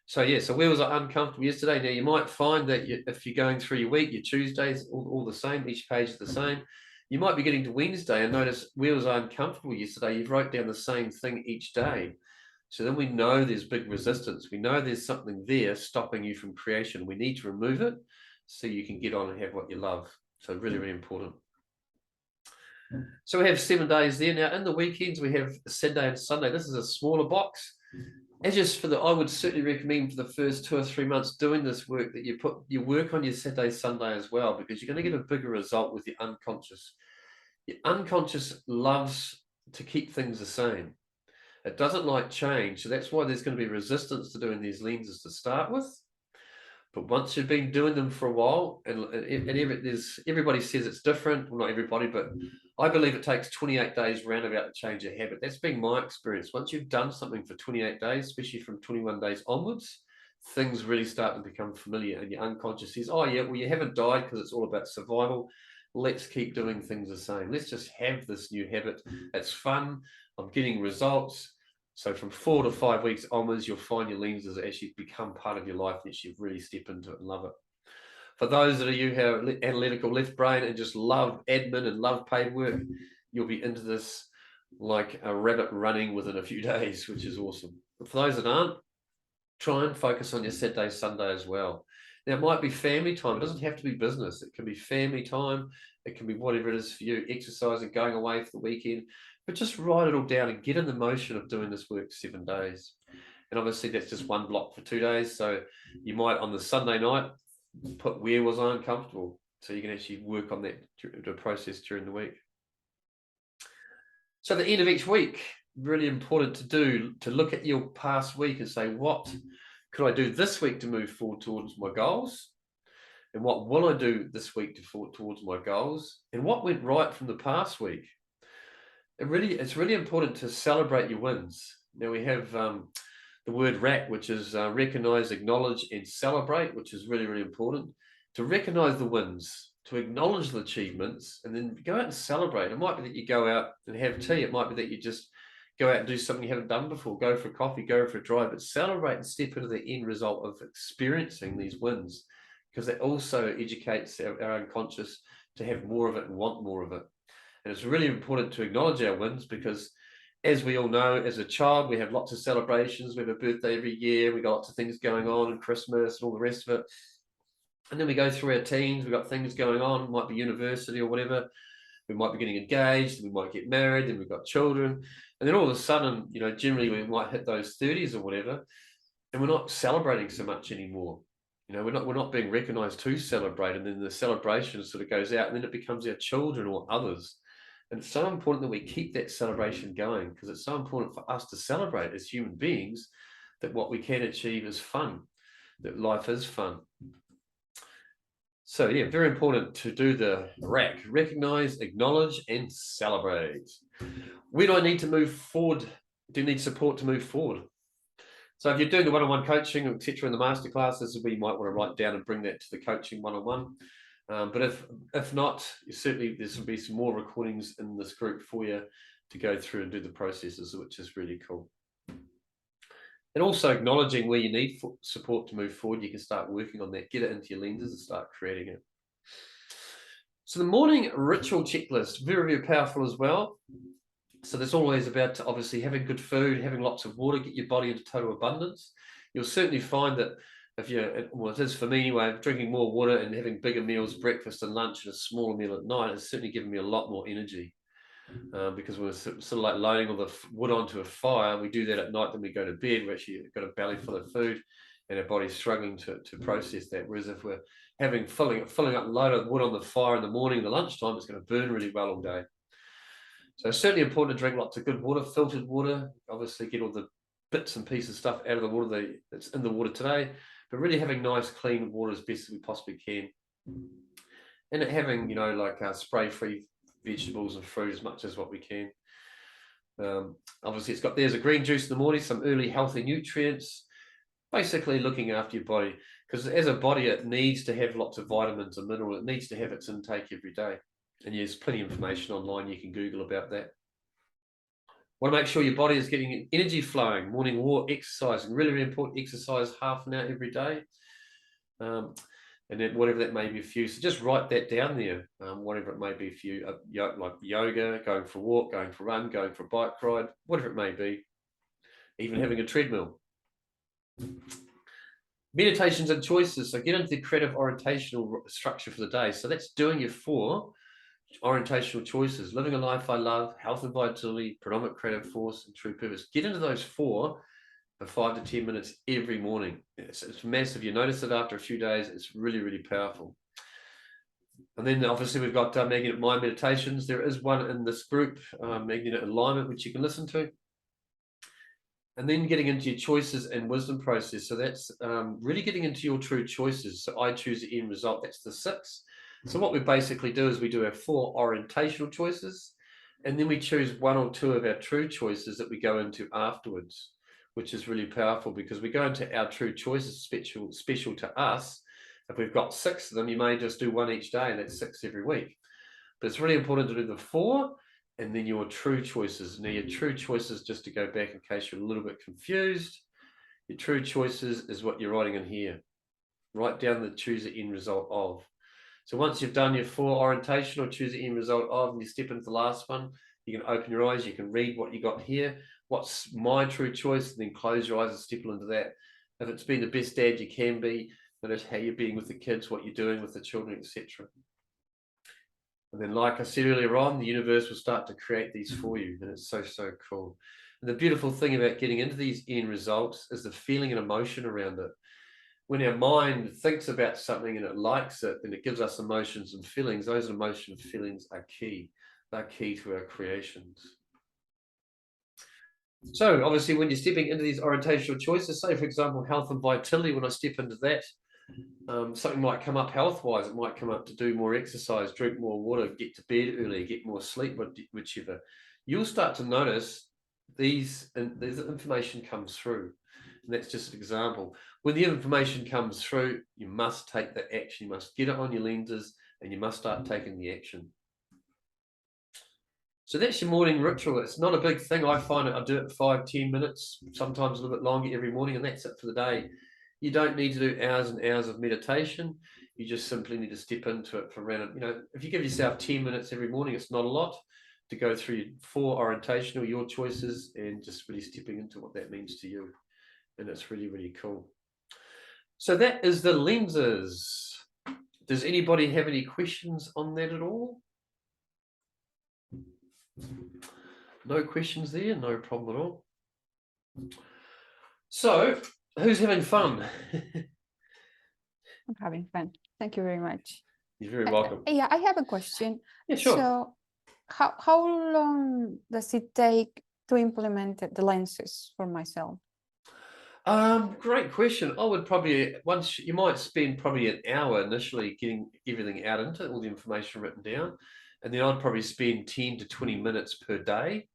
So yeah, so where was I uncomfortable yesterday? Now you might find that if you're going through your week, your Tuesdays all the same, each page is the same. You might be getting to Wednesday and notice, where was I uncomfortable yesterday? You've wrote down the same thing each day. So then we know there's big resistance. We know there's something there stopping you from creation. We need to remove it so you can get on and have what you love. So really, really important. So we have 7 days there. Now in the weekends, we have Saturday and Sunday. This is a smaller box. And just I would certainly recommend for the first 2 or 3 months doing this work, that you work on your Saturday, Sunday as well, because you're going to get a bigger result with your unconscious. Your unconscious loves to keep things the same. It doesn't like change. So that's why there's going to be resistance to doing these lenses to start with. But once you've been doing them for a while, and everybody says it's different, well, not everybody, but I believe it takes 28 days roundabout to change a habit. That's been my experience. Once you've done something for 28 days, especially from 21 days onwards, things really start to become familiar, and your unconscious says, oh yeah, well, you haven't died because it's all about survival. Let's keep doing things the same. Let's just have this new habit. It's fun. I'm getting results. So from 4 to 5 weeks onwards, you'll find your lenses actually become part of your life and you really step into it and love it. For those of you who have analytical left brain and just love admin and love paperwork, you'll be into this like a rabbit running within a few days, which is awesome. But for those that aren't, try and focus on your Saturday, Sunday as well. Now, it might be family time. It doesn't have to be business. It can be family time. It can be whatever it is for you, exercising, going away for the weekend. But just write it all down and get in the motion of doing this work 7 days. And obviously, that's just one block for 2 days. So you might, on the Sunday night, put where was I uncomfortable. So you can actually work on that the process during the week. So at the end of each week, really important to do, to look at your past week and say, what could I do this week to move forward towards my goals? And what will I do this week to forward towards my goals? And what went right from the past week? It's really important to celebrate your wins. Now we have the word RAC, which is recognize, acknowledge, and celebrate, which is really, really important. To recognize the wins, to acknowledge the achievements, and then go out and celebrate. It might be that you go out and have tea. It might be that you just go out and do something you haven't done before. Go for a coffee, go for a drive, but celebrate and step into the end result of experiencing these wins, because that also educates our unconscious to have more of it and want more of it. And it's really important to acknowledge our wins because, as we all know, as a child, we have lots of celebrations. We have a birthday every year. We got lots of things going on, and Christmas and all the rest of it. And then we go through our teens. We've got things going on. It might be university or whatever. We might be getting engaged. We might get married. And we've got children. And then all of a sudden, generally we might hit those 30s or whatever, and we're not celebrating so much anymore. We're not being recognized to celebrate. And then the celebration sort of goes out, and then it becomes our children or others. And it's so important that we keep that celebration going, because it's so important for us to celebrate as human beings that what we can achieve is fun, that life is fun. So yeah, very important to do the RAC, recognize, acknowledge, and celebrate. Where do I need to move forward? Do you need support to move forward? So if you're doing the one-on-one coaching, etc., in the masterclass, this is where you might want to write down and bring that to the coaching one-on-one. But if not, certainly there's will be some more recordings in this group for you to go through and do the processes, which is really cool. And also acknowledging where you need support to move forward, you can start working on that, get it into your lenses and start creating it. So the morning ritual checklist, very, very powerful as well. So there's always about obviously having good food, having lots of water, get your body into total abundance. You'll certainly find that if well, it is for me anyway, drinking more water and having bigger meals, breakfast and lunch, and a smaller meal at night has certainly given me a lot more energy. Because we're sort of like loading all the wood onto a fire. We do that at night, then we go to bed. We're actually got a belly full of food, and our body's struggling to process that. Whereas if we're filling up a load of wood on the fire in the morning, the lunchtime, it's going to burn really well all day. So it's certainly important to drink lots of good water, filtered water. Obviously, get all the bits and pieces of stuff out of the water that's in the water today, but really having nice, clean water as best as we possibly can, and having spray-free vegetables and fruit as much as what we can. Obviously, there's a green juice in the morning, some early healthy nutrients, basically looking after your body, because as a body, it needs to have lots of vitamins and minerals. It needs to have its intake every day. And there's plenty of information online. You can Google about that. Want to make sure your body is getting energy flowing, morning walk, exercising, really, really important. Exercise half an hour every day. And then whatever that may be for you. So just write that down there, whatever it may be for you, like yoga, going for a walk, going for a run, going for a bike ride, whatever it may be, even having a treadmill. Meditations and choices. So get into the creative orientational structure for the day. So that's doing your 4 orientational choices: living a life I love, health and vitality, predominant creative force, and true purpose. Get into those 4 for 5 to 10 minutes every morning. It's massive. You notice it after a few days. It's really, really powerful. And then obviously we've got Magnet Mind Meditations. There is one in this group, Magnet Alignment, which you can listen to. And then getting into your choices and wisdom process. So that's really getting into your true choices. So I choose the end result. That's the 6. So what we basically do is we do our 4 orientational choices, and then we choose 1 or 2 of our true choices that we go into afterwards, which is really powerful because we go into our true choices special to us. If we've got 6 of them, you may just do 1 each day, and that's 6 every week. But it's really important to do the 4 and then your true choices. Now, your true choices, just to go back in case you're a little bit confused, your true choices is what you're writing in here. Write down the choose the end result of. So once you've done your 4 orientation or choose the end result of, and you step into the last one, you can open your eyes, you can read what you got here. What's my true choice? And then close your eyes and step into that. If it's being the best dad you can be, notice how you're being with the kids, what you're doing with the children, etc. And then, like I said earlier on, the universe will start to create these for you. And it's so, so cool. And the beautiful thing about getting into these end results is the feeling and emotion around it. When our mind thinks about something and it likes it, then it gives us emotions and feelings. Those emotions and feelings are key. They're key to our creations. So obviously, when you're stepping into these orientational choices, say, for example, health and vitality, when I step into that, something might come up health-wise. It might come up to do more exercise, drink more water, get to bed earlier, get more sleep, whichever. You'll start to notice these information comes through. And that's just an example. When the information comes through, you must take the action. You must get it on your lenses and you must start taking the action. So that's your morning ritual. It's not a big thing. I find it, I do it 5-10 minutes, sometimes a little bit longer every morning, and that's it for the day. You don't need to do hours and hours of meditation. You just simply need to step into it for around, if you give yourself 10 minutes every morning, it's not a lot to go through your 4 orientational, your choices, and just really stepping into what that means to you. And it's really, really cool. So that is the lenses. Does anybody have any questions on that at all? No questions there, no problem at all. So, who's having fun? I'm having fun. Thank you very much. You're very welcome. Yeah, I have a question. Yeah, sure. So, how long does it take to implement the lenses for myself? Great question. I would probably you might spend probably an hour initially getting everything out into it, all the information written down, and then I'd probably spend 10 to 20 minutes per day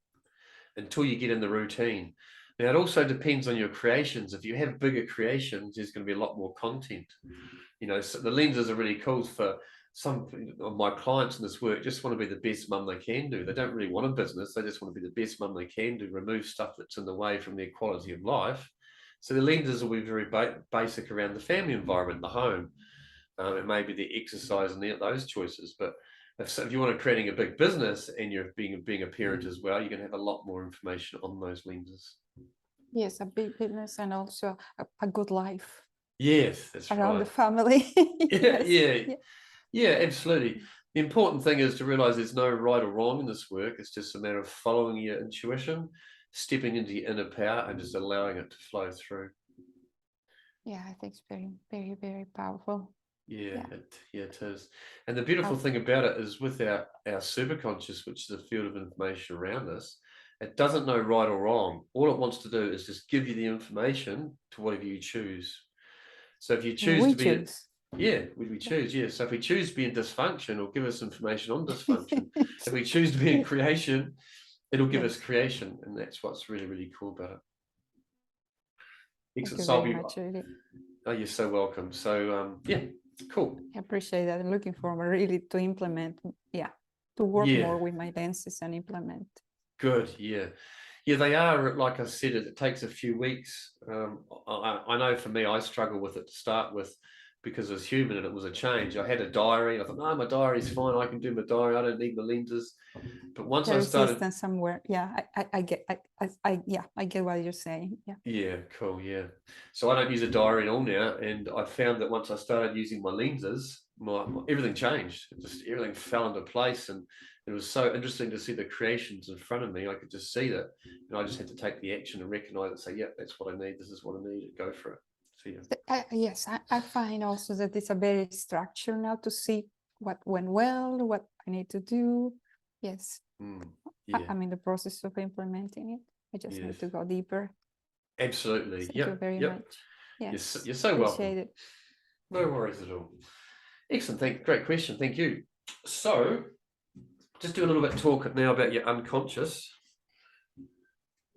until you get in the routine. Now, it also depends on your creations. If you have bigger creations, there's going to be a lot more content. So the lenses are really cool for some of my clients in this work. Just want to be the best mum they can do. They don't really want a business. They just want to be the best mum they can do, remove stuff that's in the way from their quality of life. So the lenses will be very basic around the family environment, the home. It may be the exercise and those choices. But if you want to creating a big business and you're being a parent as well, you're going to have a lot more information on those lenses. Yes, a big business and also a good life. Yes, that's around right. the family. Yes. Yeah, absolutely. The important thing is to realize there's no right or wrong in this work. It's just a matter of following your intuition, stepping into your inner power, and just allowing it to flow through. Yeah, I think it's very, very, very powerful. Yeah, it is. And the beautiful thing about it is with our superconscious, which is a field of information around us, it doesn't know right or wrong. All it wants to do is just give you the information to whatever you choose. So if you choose to be, we choose, yeah. So if we choose to be in dysfunction, it'll give us information on dysfunction. If we choose to be in creation, it'll give us creation, and that's what's really, really cool about it. Thank you very much, really. Oh, you're so welcome. So yeah, cool. I appreciate that. I'm looking forward really to implement, to work more with my lenses and implement. Good, yeah. Yeah, they are, like I said, it takes a few weeks. I know for me, I struggle with it to start with because as human and it was a change. I had a diary. I thought, no, my diary's fine. I can do my diary. I don't need the lenses. But once I started somewhere, I get what you're saying. Yeah, cool. Yeah. So I don't use a diary at all now, and I found that once I started using my lenses, my everything changed. Everything fell into place, and it was so interesting to see the creations in front of me. I could just see that, and I just had to take the action and recognize it. Say, "Yep, that's what I need. This is what I need. Go for it." So yeah. Yes, I find also that it's a very structure now to see what went well, what I need to do. Yes, Yeah, I'm in the process of implementing it. I just yes, need to go deeper. absolutely. Thank you very much. You're Yes, you're so welcome. appreciate it. No worries at all. Excellent. Great question. Thank you. So, just do a little bit of talk now about your unconscious.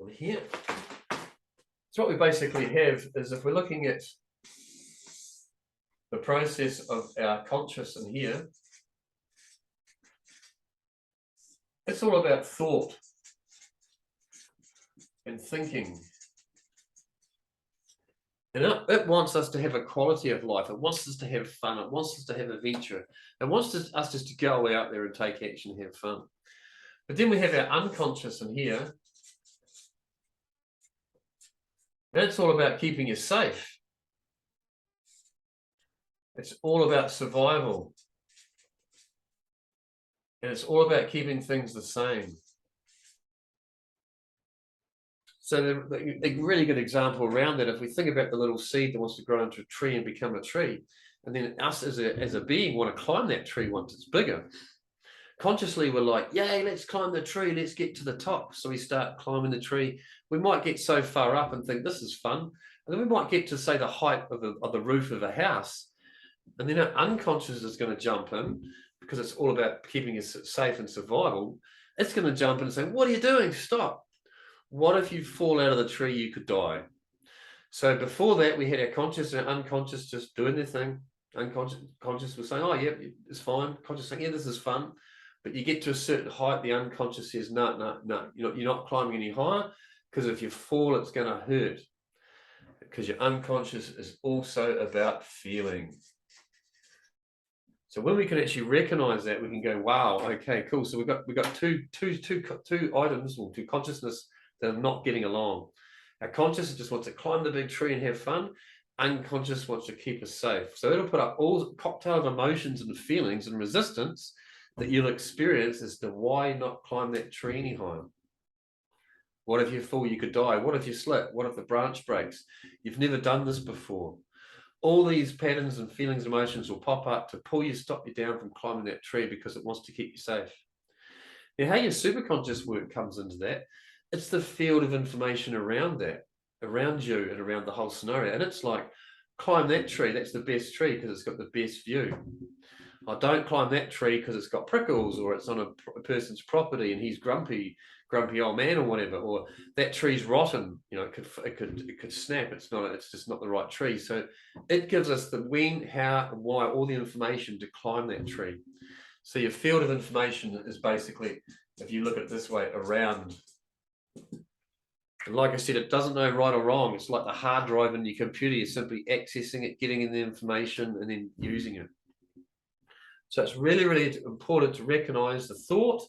On here. So what we basically have is, if we're looking at the process of our conscious in here, it's all about thought and thinking. And it wants us to have a quality of life. It wants us to have fun. It wants us to have adventure. It wants us just to go out there and take action and have fun. But then we have our unconscious in here. That's all about keeping you safe. It's all about survival. And it's all about keeping things the same. So the really good example around that, if we think about the little seed that wants to grow into a tree and become a tree, and then us as a being want to climb that tree once it's bigger. Consciously, we're like, yay, let's climb the tree, let's get to the top. So we start climbing the tree. We might get so far up and think this is fun. And then we might get to, say, the height of the roof of a house. And then our unconscious is going to jump in, because it's all about keeping us safe and survival. It's going to jump in and say, what are you doing? Stop. What if you fall out of the tree? You could die. So before that, we had our conscious and our unconscious just doing their thing. Conscious was saying, oh, yeah, it's fine. Conscious saying, yeah, this is fun. But you get to a certain height, the unconscious says, no, you're not climbing any higher, because if you fall, it's going to hurt. Because your unconscious is also about feeling. So when we can actually recognize that, we can go, wow, okay, cool. So we've got two items, or two consciousness that are not getting along. Our conscious just wants to climb the big tree and have fun. Unconscious wants to keep us safe. So it'll put up all cocktail of emotions and feelings and resistance that you'll experience as to why not climb that tree any higher. What if you fall? You could die. What if you slip? What if the branch breaks? You've never done this before. All these patterns and feelings and emotions will pop up to stop you down from climbing that tree, because it wants to keep you safe. Now, how your superconscious work comes into that, it's the field of information around that, around you and around the whole scenario. And it's like, climb that tree. That's the best tree because it's got the best view. I don't climb that tree because it's got prickles, or it's on a person's property and he's grumpy old man or whatever, or that tree's rotten. You know, it could snap. It's just not the right tree. So it gives us the when, how, and why, all the information to climb that tree. So your field of information is basically, if you look at it this way, around. And like I said, it doesn't know right or wrong. It's like the hard drive in your computer. You're simply accessing it, getting in the information, and then using it. So it's really, really important to recognize the thought,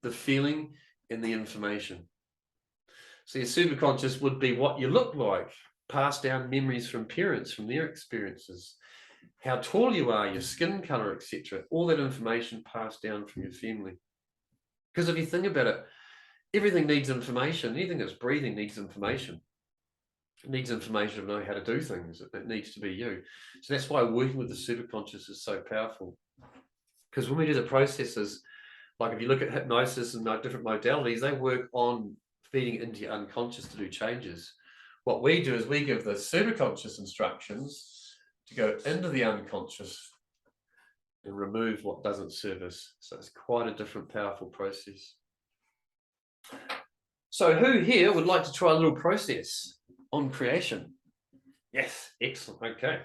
the feeling, and the information. So your superconscious would be what you look like, passed down memories from parents, from their experiences, how tall you are, your skin color, etc. All that information passed down from your family. Because if you think about it, everything needs information. Anything that's breathing needs information. It needs information to know how to do things. It needs to be you. So that's why working with the superconscious is so powerful. Because when we do the processes, like if you look at hypnosis and different modalities, they work on feeding into your unconscious to do changes. What we do is we give the superconscious instructions to go into the unconscious and remove what doesn't serve us. So it's quite a different, powerful process. So who here would like to try a little process on creation? Yes, excellent. Okay.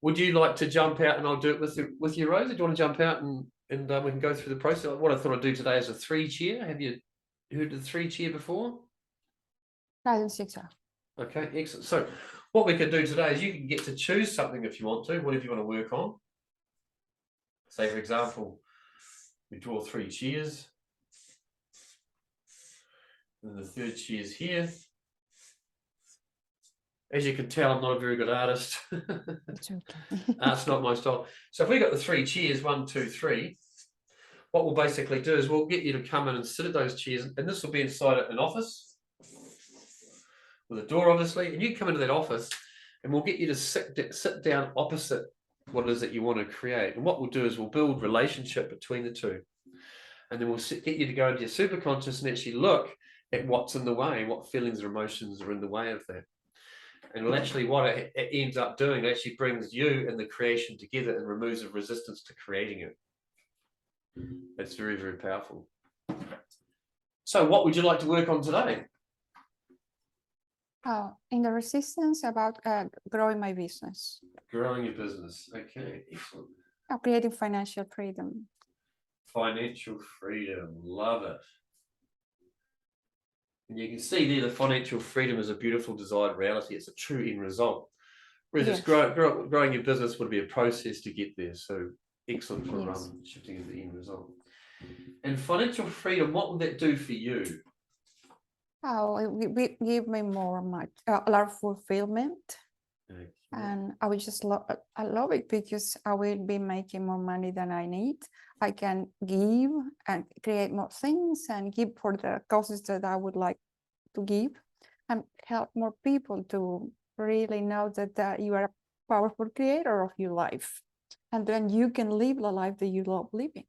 Would you like to jump out and I'll do it with you, Rosa? Do you want to jump out and we can go through the process? What I thought I'd do today is a 3-cheer. Have you heard of the 3-cheer before? I don't think so. Okay, excellent. So what we can do today is you can get to choose something if you want to, whatever you want to work on. Say, for example, we draw 3 cheers. And the 3rd cheer is here. As you can tell, I'm not a very good artist. It's okay. Art's not my style. So if we got the 3 cheers, 1, 2, 3, what we'll basically do is we'll get you to come in and sit at those chairs, and this will be inside an office with a door, obviously, and you come into that office and we'll get you to sit down opposite what it is that you want to create. And what we'll do is we'll build relationship between the two. And then we'll get you to go into your superconscious and actually look at what's in the way, what feelings or emotions are in the way of that. And actually what it ends up doing actually brings you and the creation together and removes the resistance to creating it. It's very, very powerful. So what would you like to work on today? In the resistance about growing my business. Growing your business. Okay, excellent. Creating financial freedom. Financial freedom. Love it. And you can see there the financial freedom is a beautiful desired reality. It's a true end result. Whereas Yes. growing your business would be a process to get there. So excellent for Yes. shifting into the end result. And financial freedom, what would that do for you? It give me a lot of fulfillment. Okay. And I love it because I will be making more money than I need. I can give and create more things and give for the causes that I would like to give and help more people to really know that you are a powerful creator of your life. And then you can live the life that you love living.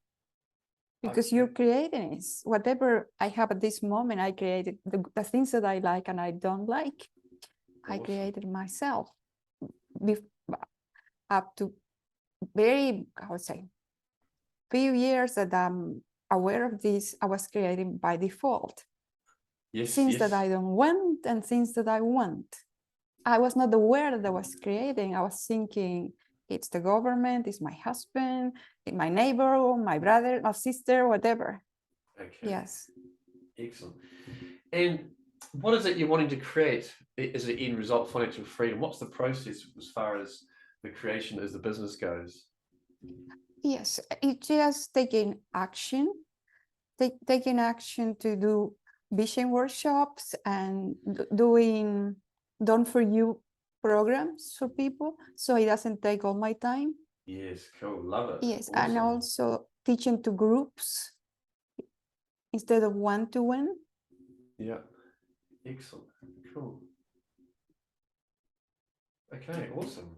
Because you're creating it. Whatever I have at this moment, I created the things that I like and I don't like. Awesome. I created myself. Up to very, I would say, few years that I'm aware of this, I was creating by default. Yes, Things yes. that I don't want and things that I want. I was not aware that I was creating. I was thinking, it's the government, it's my husband, it's my neighbor, my brother, my sister, whatever. Okay. Yes. Excellent. And what is it you're wanting to create as an end result, financial freedom? What's the process as far as the creation as the business goes? Yes, it's just taking action, taking action to do vision workshops and doing done for you programs for people, so it doesn't take all my time. Yes, cool, love it. Yes, awesome. And also teaching to groups instead of one-to-one. Yeah, excellent, cool. Okay, awesome,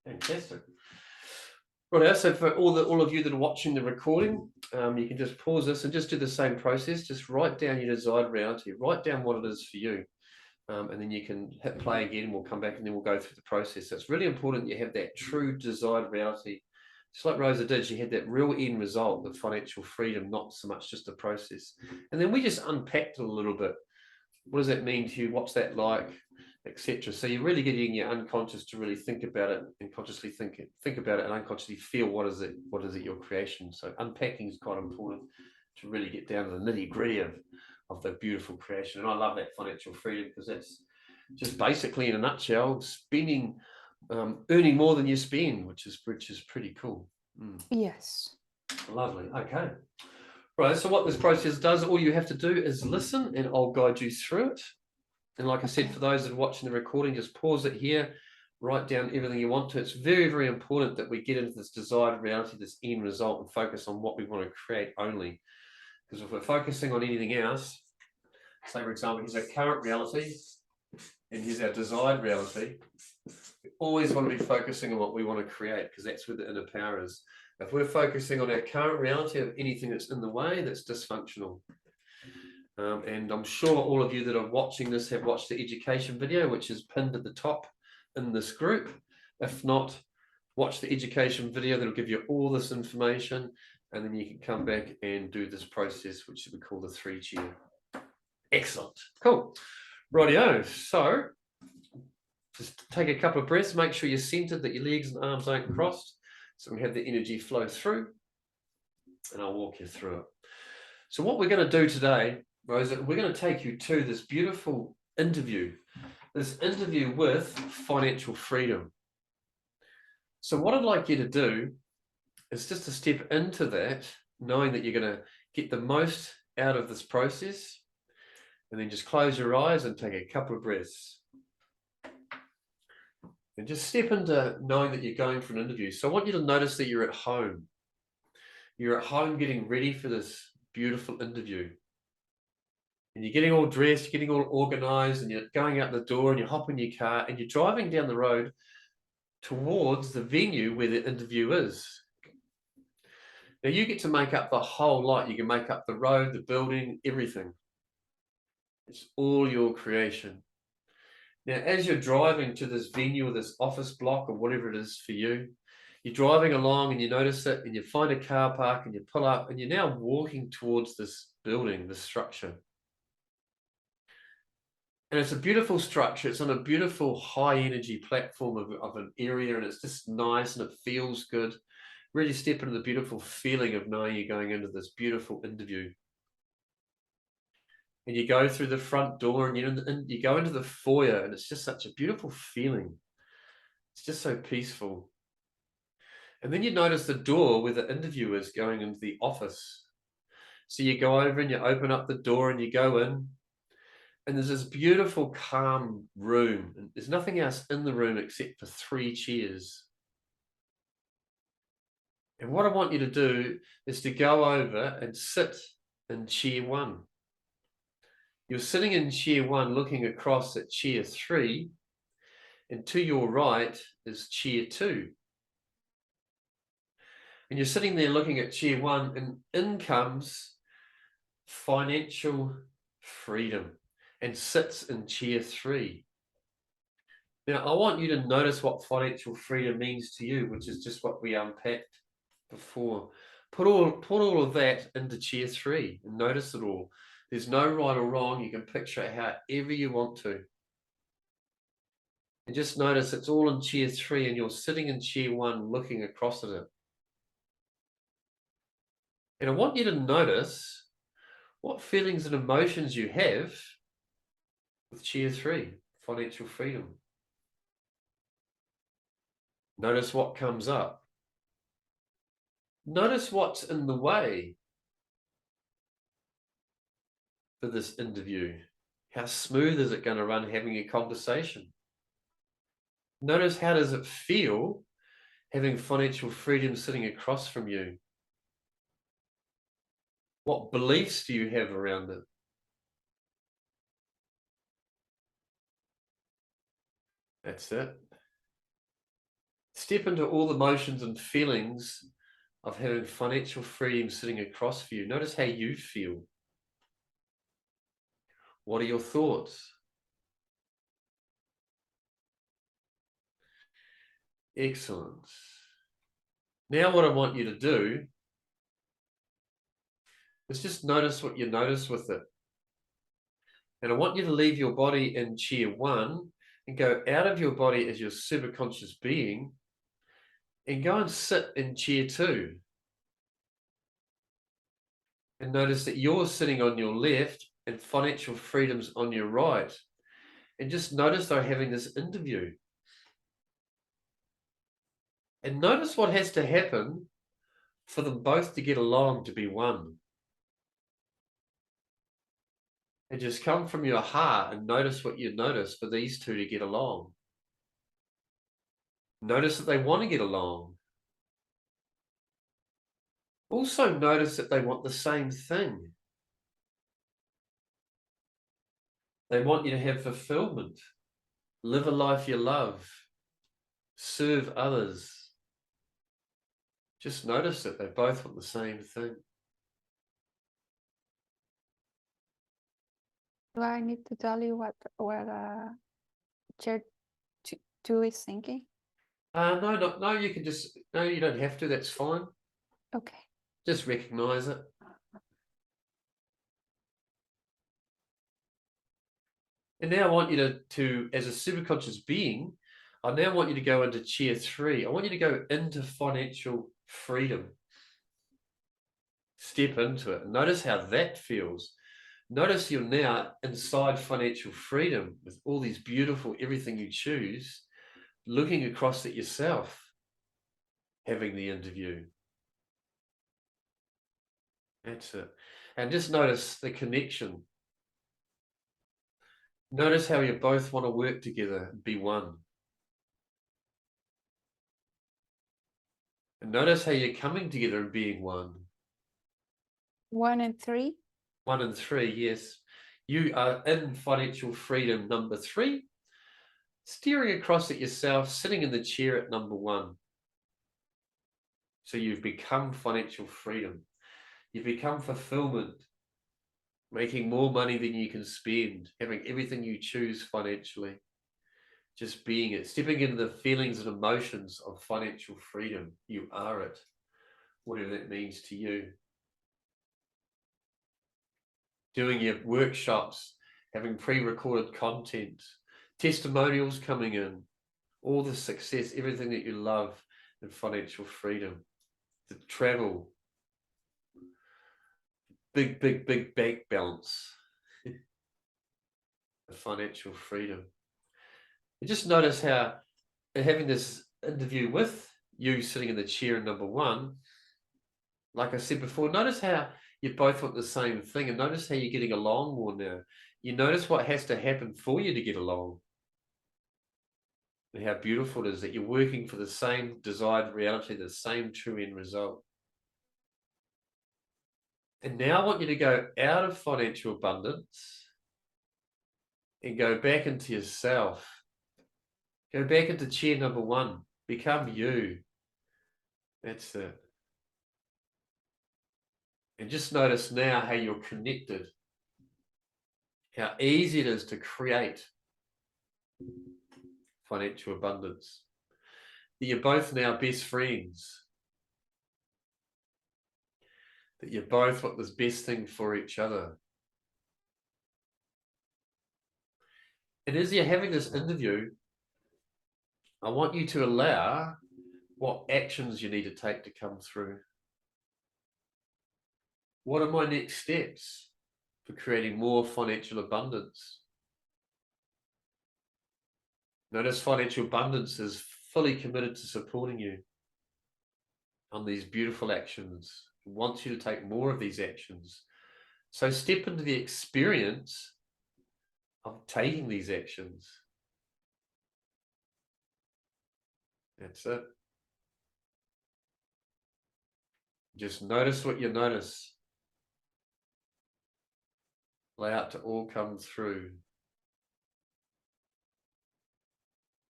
fantastic. Right, so for all of you that are watching the recording, you can just pause this and just do the same process. Just write down your desired reality. Write down what it is for you. And then you can hit play again and we'll come back and then we'll go through the process. So it's really important you have that true desired reality. Just like Rosa did, she had that real end result of financial freedom, not so much just a process. And then we just unpacked it a little bit. What does that mean to you? What's that like? Etc. So you're really getting your unconscious to really think about it and consciously think about it and unconsciously feel what is it your creation. So unpacking is quite important to really get down to the nitty-gritty of the beautiful creation. And I love that financial freedom because that's just basically in a nutshell spending, earning more than you spend, which is pretty cool. Yes. Lovely. Okay. Right. So what this process does, all you have to do is listen and I'll guide you through it. And like I said, for those that are watching the recording, just pause it here, write down everything you want to. It's very, very important that we get into this desired reality, this end result, and focus on what we want to create only. Because if we're focusing on anything else, say, for example, here's our current reality, and here's our desired reality, we always want to be focusing on what we want to create, because that's where the inner power is. If we're focusing on our current reality of anything that's in the way, that's dysfunctional. And I'm sure all of you that are watching this have watched the education video, which is pinned at the top in this group. If not, watch the education video that'll give you all this information, and then you can come back and do this process, which we call the 3G. Excellent. Cool. Rightio. So just take a couple of breaths, make sure you're centered, that your legs and arms aren't crossed, so we have the energy flow through, and I'll walk you through it. So what we're going to do today, Rosa, we're going to take you to this beautiful interview with financial freedom. So what I'd like you to do is just to step into that, knowing that you're going to get the most out of this process, and then just close your eyes and take a couple of breaths. And just step into knowing that you're going for an interview. So I want you to notice that you're at home. You're at home getting ready for this beautiful interview. And you're getting all dressed, you're getting all organized, and you're going out the door and you hop in your car and you're driving down the road towards the venue where the interview is. Now you get to make up the whole lot. You can make up the road, the building, everything. It's all your creation. Now, as you're driving to this venue or this office block or whatever it is for you, you're driving along and you notice it and you find a car park and you pull up and you're now walking towards this building, this structure. And it's a beautiful structure. It's on a beautiful high energy platform of an area, and it's just nice and it feels good. Really step into the beautiful feeling of knowing you're going into this beautiful interview. And you go through the front door and you go into the foyer, and it's just such a beautiful feeling. It's just so peaceful. And then you notice the door where the interview is going into the office. So you go over and you open up the door and you go in, and there's this beautiful, calm room. And there's nothing else in the room except for 3 chairs. And what I want you to do is to go over and sit in chair 1. You're sitting in chair 1 looking across at chair 3, and to your right is chair 2. And you're sitting there looking at chair 1, and in comes financial freedom and sits in chair 3. Now, I want you to notice what financial freedom means to you, which is just what we unpacked before. Put all of that into chair 3 and notice it all. There's no right or wrong. You can picture it however you want to. And just notice it's all in chair 3 and you're sitting in chair 1 looking across at it. And I want you to notice what feelings and emotions you have with chair 3, financial freedom. Notice what comes up. Notice what's in the way for this interview. How smooth is it going to run having a conversation? Notice how does it feel having financial freedom sitting across from you? What beliefs do you have around it? That's it. Step into all the emotions and feelings of having financial freedom sitting across for you. Notice how you feel. What are your thoughts? Excellent. Now what I want you to do is just notice what you notice with it. And I want you to leave your body in chair 1 and go out of your body as your superconscious being and go and sit in chair 2. And notice that you're sitting on your left and financial freedom's on your right. And just notice they're having this interview. And notice what has to happen for them both to get along to be one. And just come from your heart and notice what you notice for these two to get along. Notice that they want to get along. Also notice that they want the same thing. They want you to have fulfillment, live a life you love, serve others. Just notice that they both want the same thing. Do I need to tell you what chair 2 is thinking? No, you can just, no, you don't have to, that's fine. Okay. Just recognize it. And now I want you to, as a superconscious being, I now want you to go into chair 3. I want you to go into financial freedom. Step into it. Notice how that feels. Notice you're now inside financial freedom with all these beautiful, everything you choose, looking across at yourself, having the interview. That's it. And just notice the connection. Notice how you both want to work together and be one. And notice how you're coming together and being one. 1 and 3? 1 and 3, yes. You are in financial freedom number 3, staring across at yourself, sitting in the chair at number 1. So you've become financial freedom. You've become fulfillment, making more money than you can spend, having everything you choose financially, just being it, stepping into the feelings and emotions of financial freedom. You are it, whatever that means to you. Doing your workshops, having pre-recorded content, testimonials coming in, all the success, everything that you love in financial freedom, the travel, big bank balance, the financial freedom. And just notice how, having this interview with you sitting in the chair in number 1, like I said before, notice how you both want the same thing, and notice how you're getting along more now. You notice what has to happen for you to get along. And how beautiful it is that you're working for the same desired reality, the same true end result. And now I want you to go out of financial abundance and go back into yourself. Go back into chair number 1. Become you. That's it. And just notice now how you're connected. How easy it is to create financial abundance. That you're both now best friends. That you both want this best thing for each other. And as you're having this interview, I want you to allow what actions you need to take to come through. What are my next steps for creating more financial abundance? Notice financial abundance is fully committed to supporting you on these beautiful actions. It wants you to take more of these actions. So step into the experience of taking these actions. That's it. Just notice what you notice. Allow it to all come through.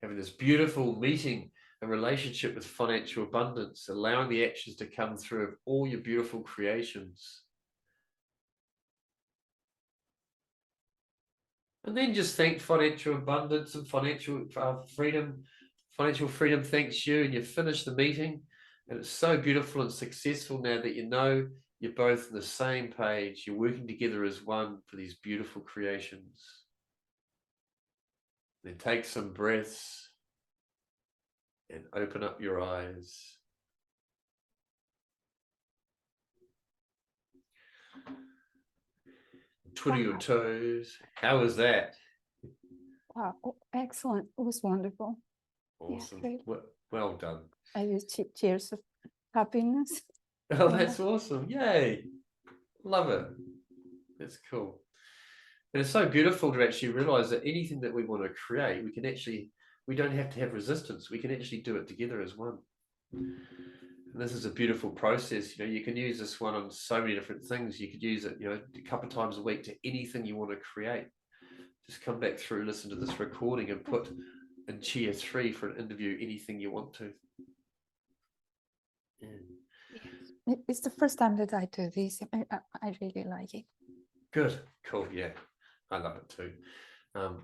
Having this beautiful meeting, a relationship with financial abundance, allowing the actions to come through of all your beautiful creations. And then just thank financial abundance and financial freedom. Financial freedom thanks you, and you finish the meeting. And it's so beautiful and successful now that you know you're both on the same page. You're working together as one for these beautiful creations. Then take some breaths and open up your eyes. Twiddle your toes. How was that? Wow, excellent. It was wonderful. Awesome. Yeah, well done. I just cheers of happiness. Oh, that's awesome. Yay. Love it. That's cool. And it's so beautiful to actually realize that anything that we want to create, we don't have to have resistance. We can actually do it together as one. And this is a beautiful process. You can use this one on so many different things. You could use it, a couple of times a week to anything you want to create. Just come back through, listen to this recording, and put in chair 3 for an interview anything you want to. Yeah. Yes. It's the first time that I do this. I really like it. Good, cool, yeah, I love it too.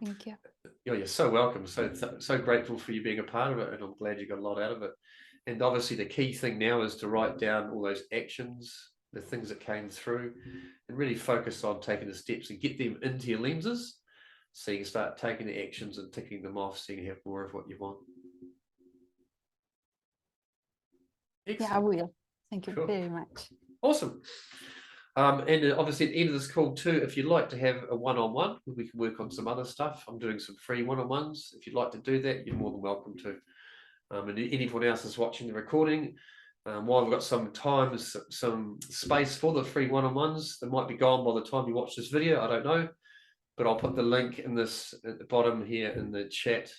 Thank you. You're so welcome. So grateful for you being a part of it, and I'm glad you got a lot out of it. And obviously, the key thing now is to write down all those actions, the things that came through, and really focus on taking the steps and get them into your lenses, so you can start taking the actions and ticking them off, so you can have more of what you want. Excellent. Yeah, I will. Thank you Cool. very much. Awesome. And obviously at the end of this call too, if you'd like to have a one-on-one, we can work on some other stuff. I'm doing some free one-on-ones. If you'd like to do that, you're more than welcome to. And anyone else is watching the recording, while we've got some time, some space for the free one-on-ones, they might be gone by the time you watch this video, I don't know. But I'll put the link in this at the bottom here in the chat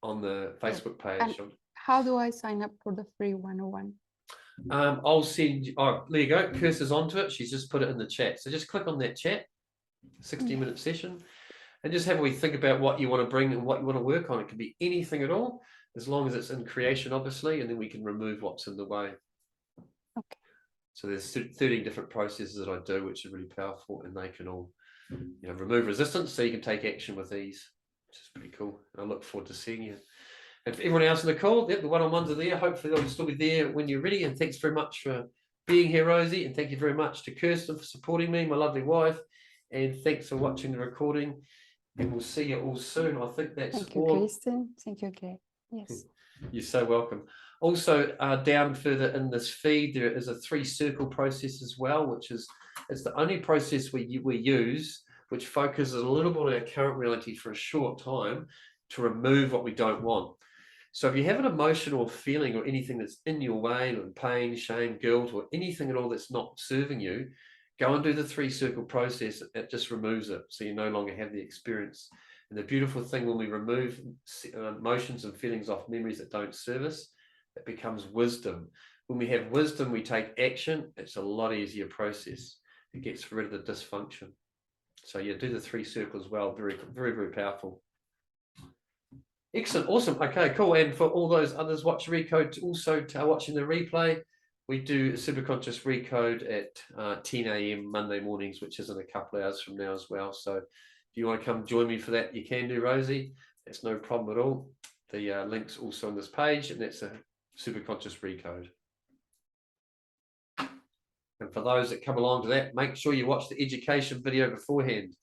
on the Facebook page. And how do I sign up for the free 101? I'll send you, oh, there you go, Kirsty's onto it. She's just put it in the chat. So just click on that chat, 60-minute session. and just have a wee think about what you want to bring and what you want to work on. It can be anything at all, as long as it's in creation, obviously, and then we can remove what's in the way. Okay. So there's 13 different processes that I do, which are really powerful, and they can all, you know, remove resistance, so you can take action with ease, which is pretty cool. I look forward to seeing you. And for everyone else in the call, the one-on-ones are there. Hopefully they'll still be there when you're ready. And thanks very much for being here, Rosie. And thank you very much to Kirsten for supporting me, my lovely wife. And thanks for watching the recording. And we'll see you all soon. I think that's Thank you, all. Kristen. Thank you, Claire. Yes. You're so welcome. Also, down further in this feed, there is a 3-circle process as well, which is it's the only process we use which focuses a little bit on our current reality for a short time to remove what we don't want. So if you have an emotional feeling or anything that's in your way, like pain, shame, guilt, or anything at all that's not serving you, go and do the 3-circle process. It just removes it, so you no longer have the experience. And the beautiful thing, when we remove emotions and feelings off memories that don't serve us, it becomes wisdom. When we have wisdom, we take action. It's a lot easier process. It gets rid of the dysfunction. So yeah, do the 3 circles as well. Very, very, very powerful. Excellent, awesome. Okay, cool. And for all those others watch Recode, also watching the replay, we do Superconscious Recode at 10 a.m. Monday mornings, which is in a couple of hours from now as well. So if you want to come join me for that, you can do, Rosie. That's no problem at all. The link's also on this page, and that's a Superconscious Recode. And for those that come along to that, make sure you watch the education video beforehand,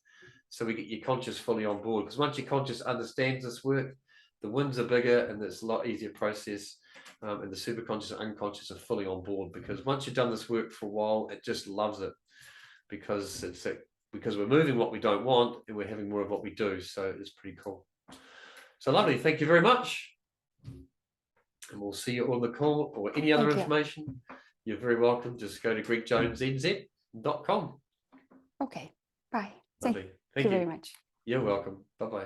so we get your conscious fully on board. Because once your conscious understands this work, the wins are bigger, and it's a lot easier process. And the superconscious and unconscious are fully on board, because once you've done this work for a while, it just loves it, because because we're moving what we don't want and we're having more of what we do. So it's pretty cool. So lovely. Thank you very much. And we'll see you on the call, or any other information. You're very welcome. Just go to GreekJonesNZ.com. Okay. Bye. Lovely. Thank you very much. You're welcome. Bye-bye.